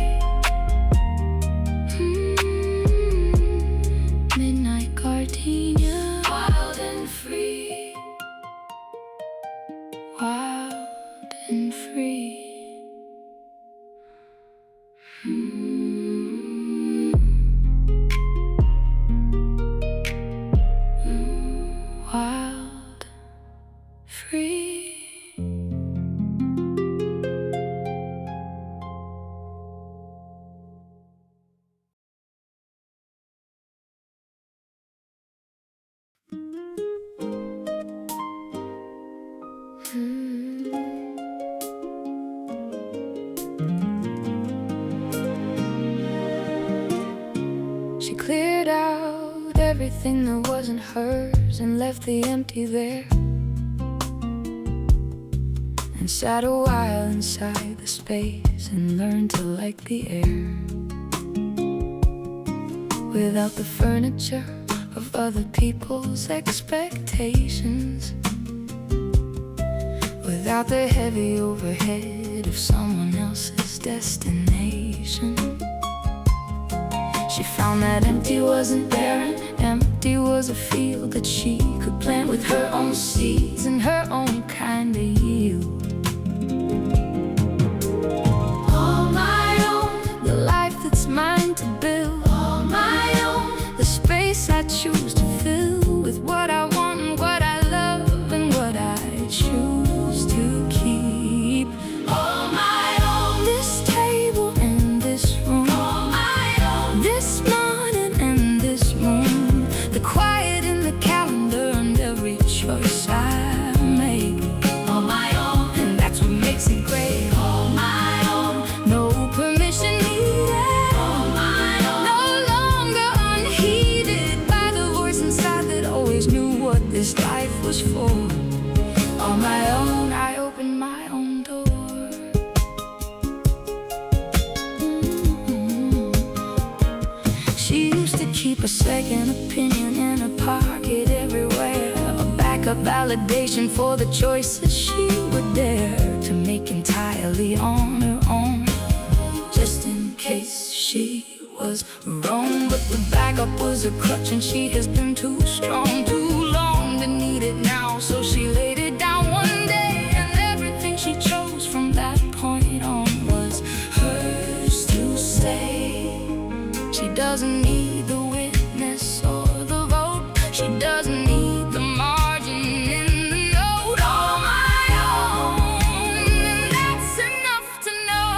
Midnight gardenia, wild and free. Wild and free. Wild, free. She cleared out everything that wasn't hers and left the empty there, and sat a while inside the space and learned to like the air, without the furniture of other people's expectations. without the heavy overhead of someone else's destination. She found that empty wasn't barren. Empty was a field that she could plant with her own seeds and her own kind of yield. All my own, the life that's mine to build. All my own, the space I choose to fill with what I want and what I love and what I choose to keep. All my own, this table and this room. All my own, this morning and this moon. The quiet in the calendar and every choice I make. All my own, and that's what makes it great. All my own, no permission needed. All my own, no longer unheeded by the voice inside that always knew what this life was for. On my own, I open my own door. She used to keep a second opinion in her pocket everywhere, a backup validation for the choices she would dare to make entirely on her own, just in case she was wrong. But the backup was a crutch and she has been too strong, too long to need it now. So she laid it down one day, and everything she chose from that point on was hers to say. She doesn't need the witness or the vote. She doesn't need the margin in the note. All my own, and that's enough to know.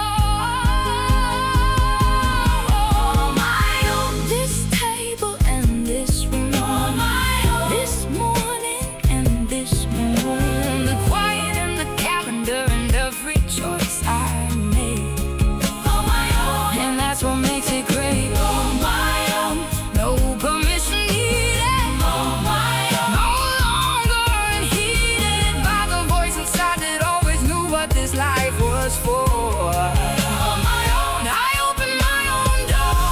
All my own, this table and this room. All my own, this morning and this moon. The quiet in the calendar and every choice I make. All my own, and that's what makes it great. All my own, no permission needed. All my own, no longer unheeded by the voice inside that always knew what this life was for. On my own, I open my own door.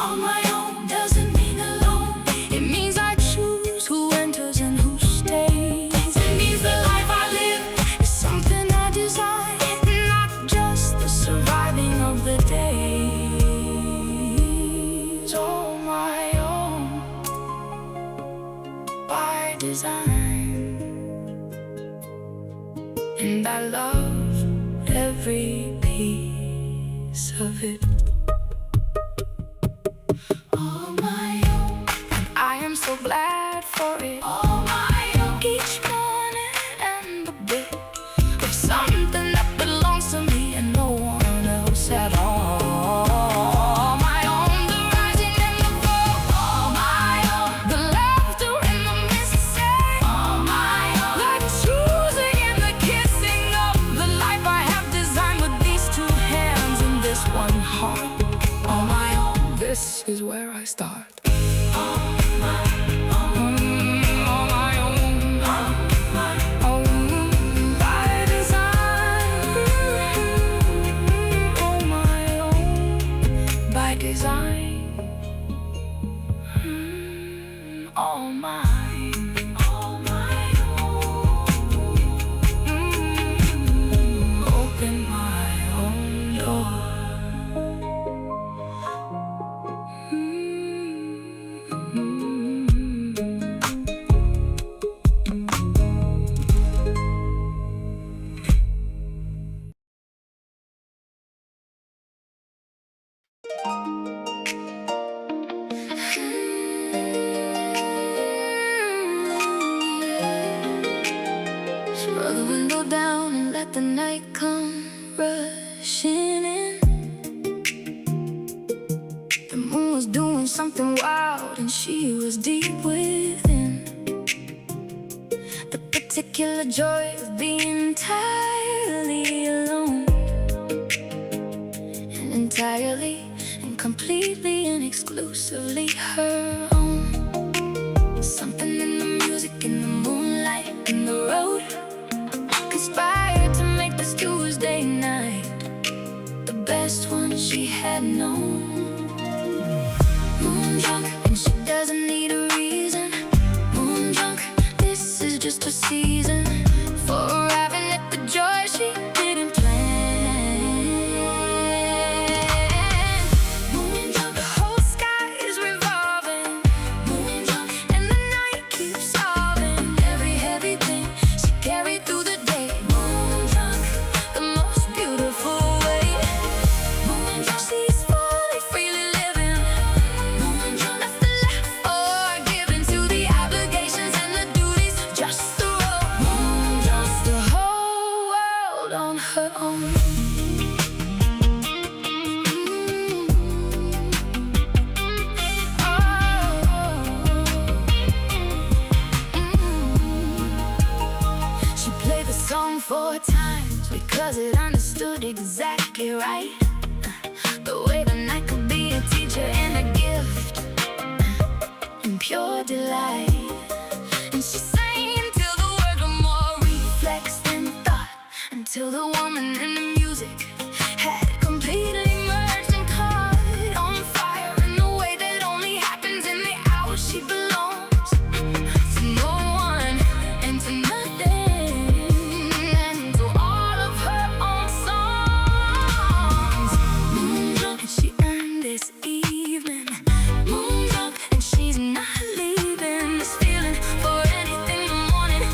On my own doesn't mean alone. It means I choose who enters and who stays. It means the life I live is something I design, not just the surviving of the days. All my own, by design. And I love every piece of it. All my own, and I am so glad for it. All my own, each morning and a bit of something that belongs to me and no one else at all. All my own, the rising and the fall. All my own, the laughter and the missing. All my own, the choosing and the kissing of the life I have designed with these two hands and this one heart. All my own, this is where I start. All my own, by design. All my own, by design. All mine, all my own. Open my own door. Roll the window down and let the night come rushing in. The moon was doing something wild and she was deep within. The particular joy of being entirely alone, and entirely and completely and exclusively her own. Something in the music, in the moonlight, in the road conspired to make this Tuesday night the best one she had known. Moon drunk and she doesn't need a reason. Moon drunk, this just a season for arriving at the joy she didn't plan. Moondrunk, the whole sky is revolving. Moondrunk, and the night keeps solving every heavy thing she carried through the day. Moondrunk, the most beautiful way. Moondrunk, she's fully, freely living. Moondrunk, nothing left or given to the obligations and the duties, just the road. Moondrunk, the whole world on her own. She played the song 4 times because it understood exactly right. The way the night could be a teacher and a gift and pure delight. And she sang until the words were more reflex than thought, until the woman in the music had completely merged and caught on fire in the way that only happens in the hour she belongs to no one and to nothing, and to all of her own songs. Moondrunk, and she earned this evening. Moondrunk, and she's not leaving this feeling for anything the morning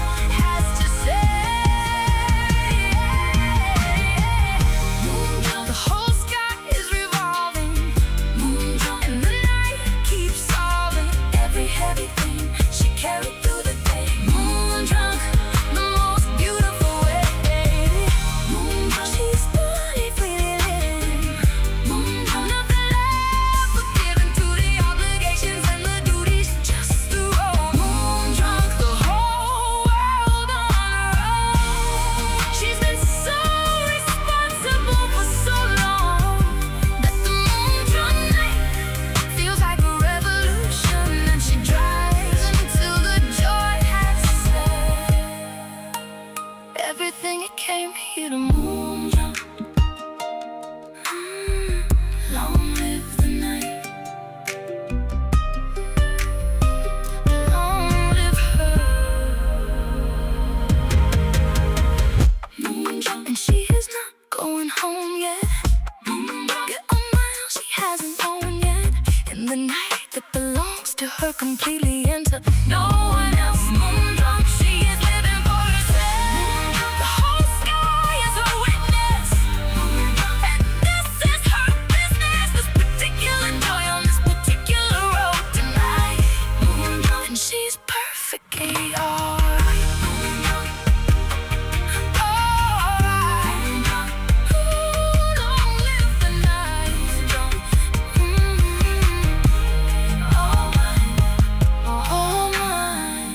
has to say. Moondrunk, the whole sky is revolving. Moondrunk, and the night keeps solving every heavy thing she carried through the day. Moondrunk, the most beautiful way. Moondrunk, she's fully, freely living. Moondrunk, nothing left but given to the obligations and the duties, just the road. Moondrunk, the whole world on her own. She's been so responsible for so long that the moondrunk night feels like a revolution, and she drives until the joy has said everything it came here to. Moondrunk, long live the night, long live her. Moondrunk, and she is not going home yet. Moondrunk, get a mile she hasn't owned yet, in the night that belongs to her completely and to no one else. Moondrunk, she is living for herself. The whole sky is her witness, and this is her business. This particular joy on this particular road tonight. And she's perfectly alright. Alright. Ooh, long live the night. All mine, all mine. All mine, all mine.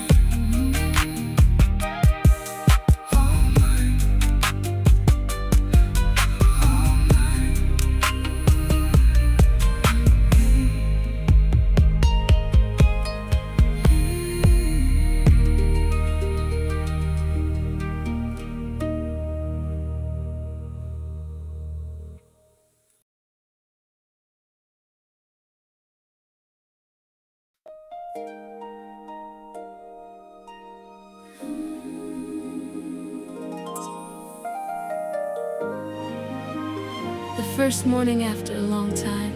The first morning after a long time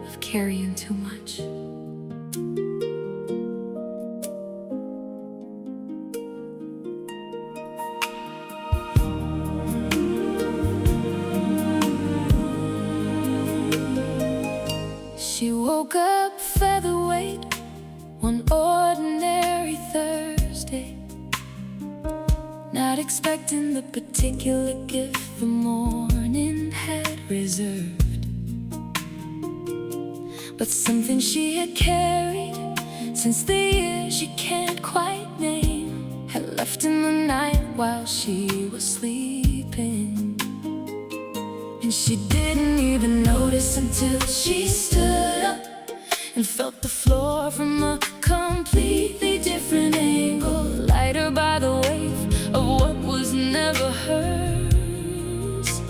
of carrying too much. She woke up featherweight one ordinary Thursday, not expecting the particular gift the morning had reserved, but something she had carried since the year she can't quite name had left in the night while she was sleeping. And she didn't even notice until she stood up and felt the floor from a completely different angle, lighter by the wave of what was never hers.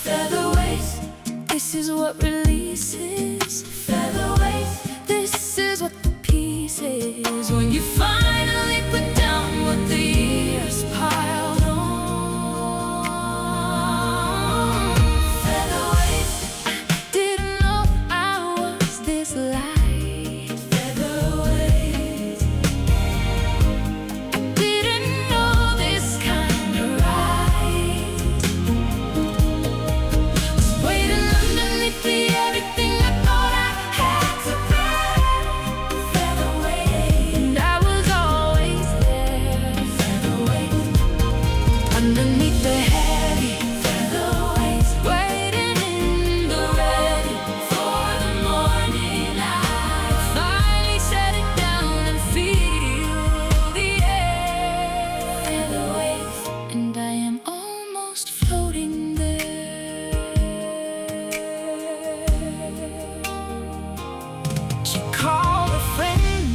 Featherweight, this is what releases. Featherweight, this is what the pieces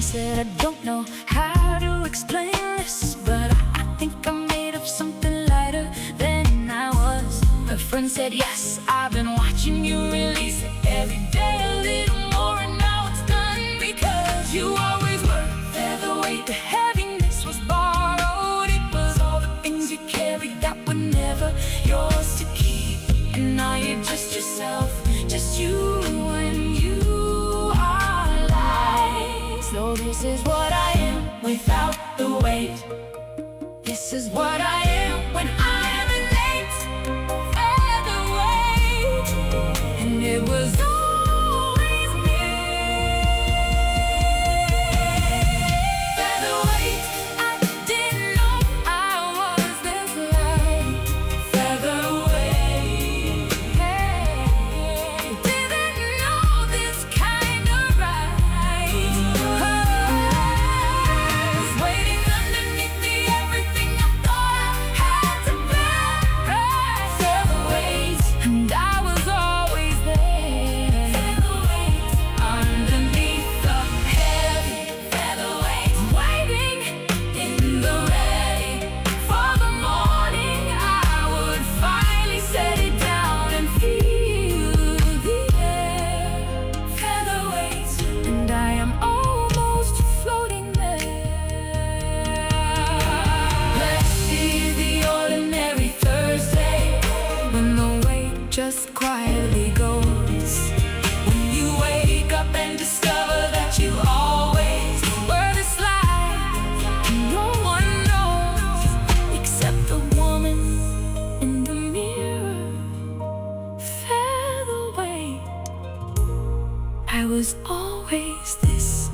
said, I don't know how to explain this, but I think I'm made of something lighter than I was. Her friend said, yes, I've been watching you release it every day a little more, and now it's done because you always were featherweight. The heaviness was borrowed, it was all the things you carried that were never yours to keep. And now you're just yourself, just you and you are light. So this is what I am without the weight. This is what I am when I am innate featherweight. And it was always me. Featherweight, I didn't know I was this light. Featherweight, hey, didn't know this kind of right. Was waiting underneath the everything I thought I had to bear. Featherweight, and I was always there. Featherweight, underneath the heavy. Featherweight, waiting in the ready for the morning. I would finally set it down and feel the air. Featherweight, and I am almost floating there. Blessed is the ordinary Thursday when the weight just quietly goes. When you wake up and discover that you always were this light. No one knows except the woman in the mirror. Featherweight, I was always this.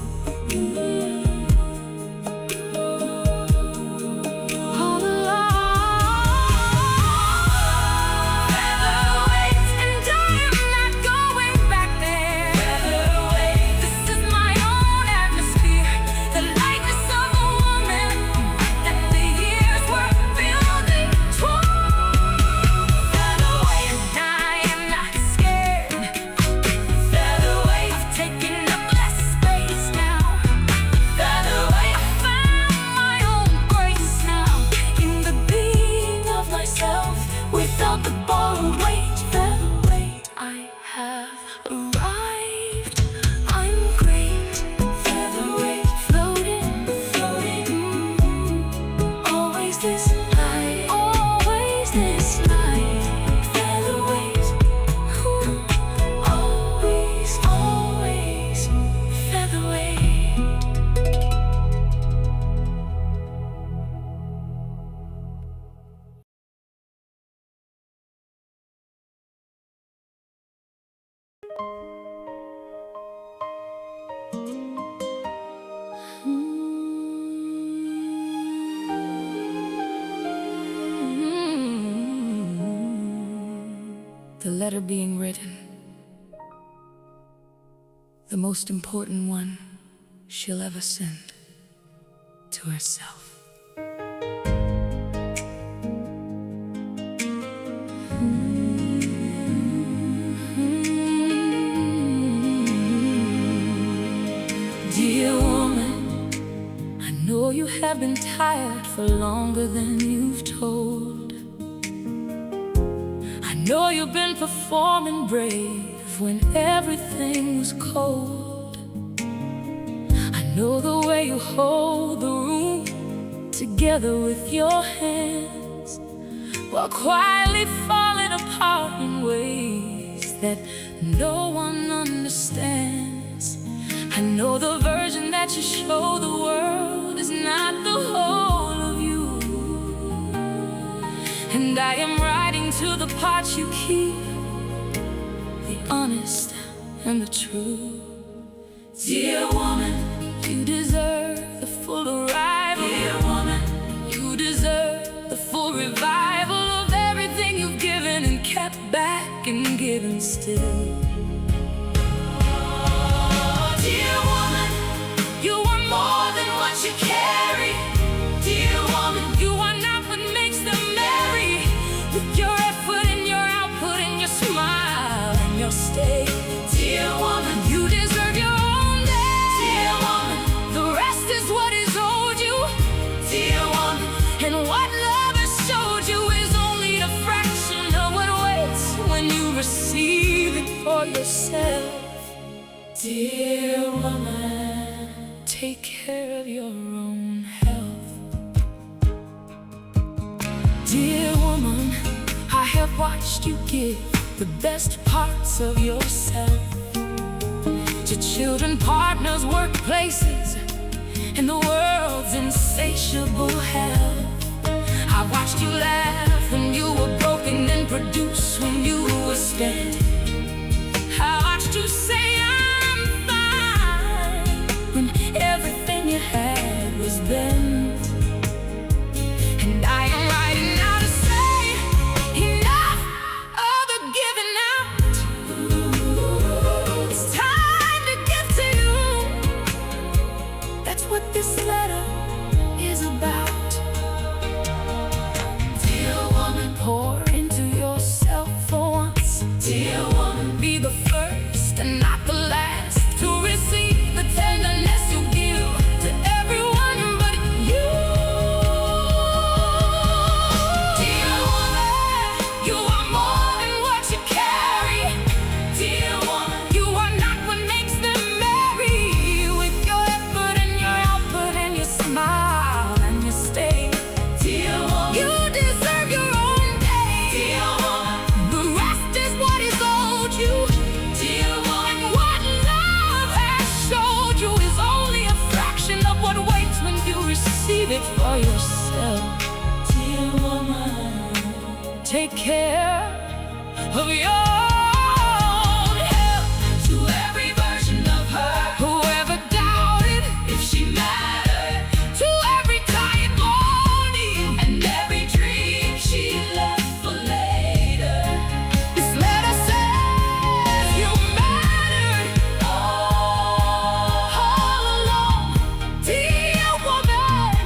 All along. Featherweight, and I am not going back there. Featherweight, this is my own atmosphere. The lightness of a woman that the years were building toward. Featherweight, and I am not scared. Featherweight, I've taken up less space now. Featherweight, I found my own grace now in the being of myself without the borrowed weight. Featherweight, I have arrived. I'm great. Featherweight, floating, floating. Always this light, always this light. Featherweight, always, always featherweight. The letter being written, the most important one she'll ever send to herself. Dear woman, I know you have been tired for longer than you've told. I know you've been performing brave when everything was cold. I know the way you hold the room together with your hands while quietly falling apart in ways that no one understands. I know the version that you show the world is not the whole of you. And I am writing to the parts you keep, the honest and the true. Dear woman, you deserve the full arrival. Dear woman, you deserve the full revival of everything you've given and kept back and given still. Dear woman, you are more than what you carry. Dear woman, you are not what makes them merry. With your effort and your output and your smile and your stay. Dear woman, you deserve your own day. Dear woman, the for yourself. Dear woman, take care of your own health. Dear woman, I have watched you give the best parts of yourself to children, partners, workplaces, and the world's insatiable hell. I watched you laugh when you were broken and produce when you were spent. I watched you say I'm fine when everything you had was bent. And I am writing now to say enough of the giving out. It's time to give to you. That's what this letter is about. Dear woman, pour into yourself for once. Dear woman, be the first and not the last to receive the tenderness you give to everyone but you. Dear woman, you are more than what you carry. Dear woman, you are not what makes them merry. With your effort and your output and your smile and your stay, dear woman, you deserve your own day. Dear woman, the rest is what is owed you. Dear woman, and what love has showed you is only a fraction of what waits when you receive it for yourself. Dear woman, take care of your own health. To every version of her who ever doubted if she mattered, to every tired morning and every dream she left for later, this letter says you mattered all along. Dear woman,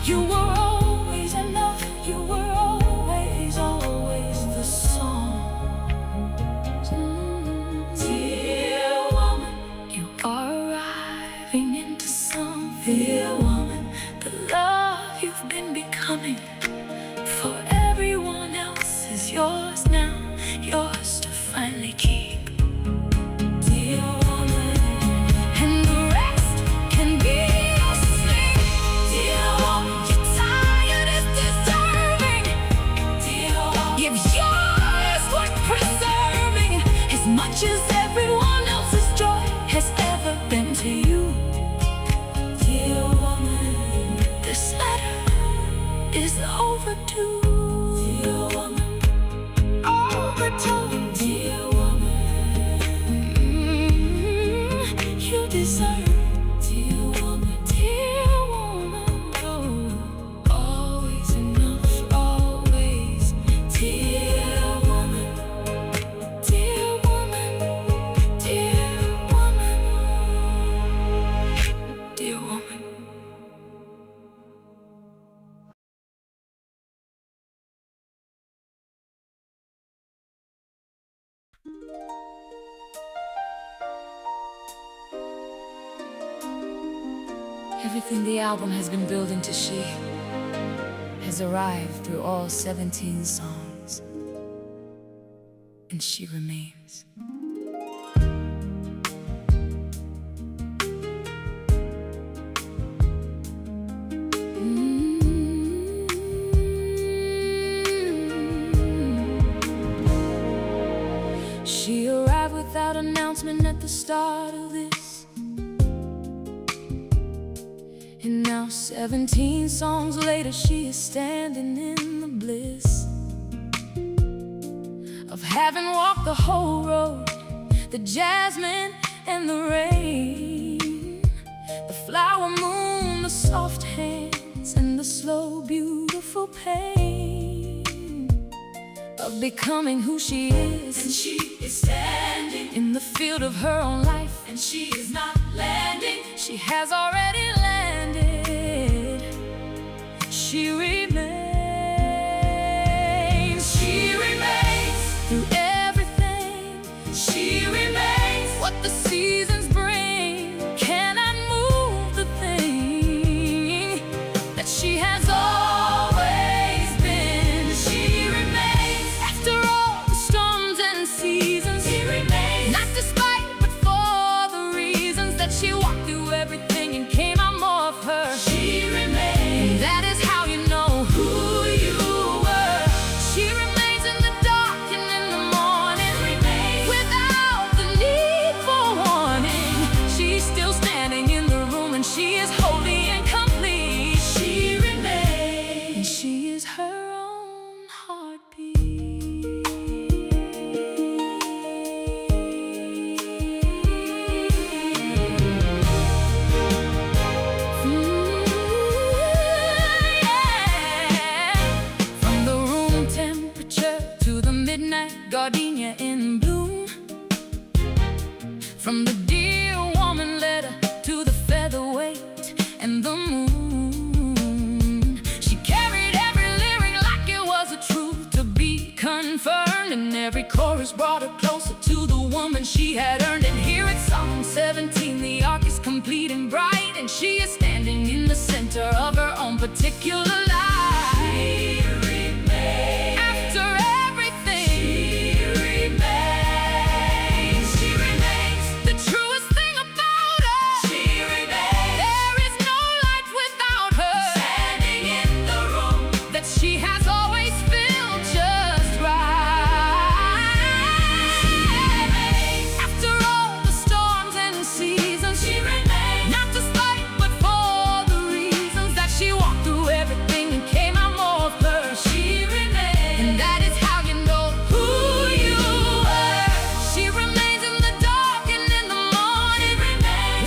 you were always enough. You were always, always the song. Dear woman, you are arriving into something. Dear woman, the love you've been becoming for everyone else is yours now, yours to finally keep. Dear woman, and the rest can be your sleep. Dear woman, your tired is deserving. Dear woman, if yours worth preserving as much as everyone else's joy has ever been to you. Dear woman, this letter is overdue. Dear woman, overdue. Dear woman, you deserve. Dear woman, oh, always enough, always. Dear woman, dear woman, dear woman, dear woman. Everything the album has been building to shape has arrived through all 17 songs, and she remains. She arrived without announcement at the start of this, and now 17 songs later she is standing in the bliss of having walked the whole road, the jasmine and the rain, the flower moon, the soft hands, and the slow, beautiful pain of becoming who she is. And she is standing in the field of her own life, and she is not landing, she has already landed. She remains, she remains through everything. She remains what the seasons bring, cannot move the thing that she has always been. She remains after all the storms and seasons. She remains. and the moon. She carried every lyric like it was a truth to be confirmed, and every chorus brought her closer to the woman she had earned. And here at Psalm 17, the arc is complete and bright, and she is standing in the center of her own particular life. She remains. After everything, she remains. She remains. The truest thing about her, she remains. There is no light without her, standing in the room that she has always filled just right. She remains. After all the storms and seasons, she remains. Not just light, but for the reasons that she walked through everything and came out more of her. She remains. And that is how you know who you are. She remains in the dark and in the morning,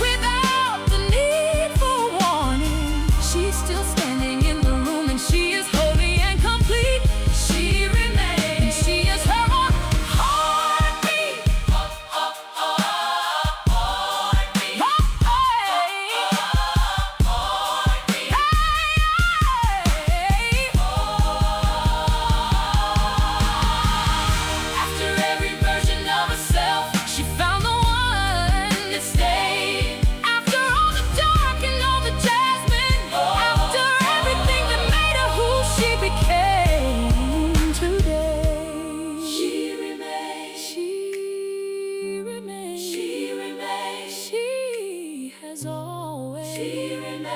without the need for warning. She's still standing in the room, and she is holy and complete. She remains. And she is her own heartbeat. Heartbeat. After every version of herself, she found the one that stayed. After all the dark and all the jasmine, after everything that made her who she became today, she remains. She remains. She remains. She has always. She remains.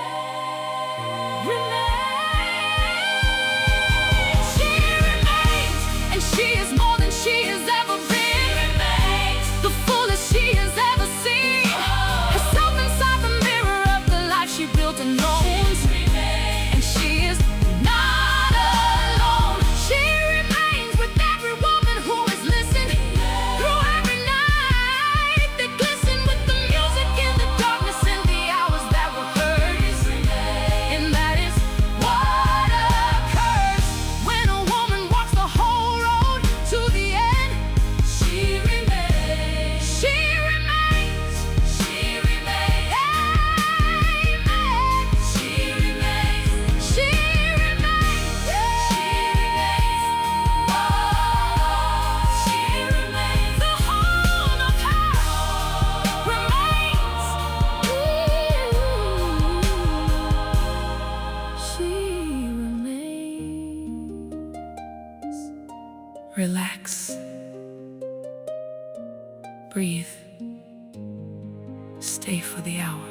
She remains, and she is more than she has ever been. The fullest she has ever seen. Herself inside the mirror of the life she built and owns. And she is not alone. She remains with every woman who has listened through every night. They glisten with the music in the darkness and the hours that were hers. And that is what occurs when a woman walks the whole road to the end. She remains. She remains. She remains. Amen. She remains. She remains. She remains. The whole of her remains. She remains. Relax. Breathe. Stay for the hour.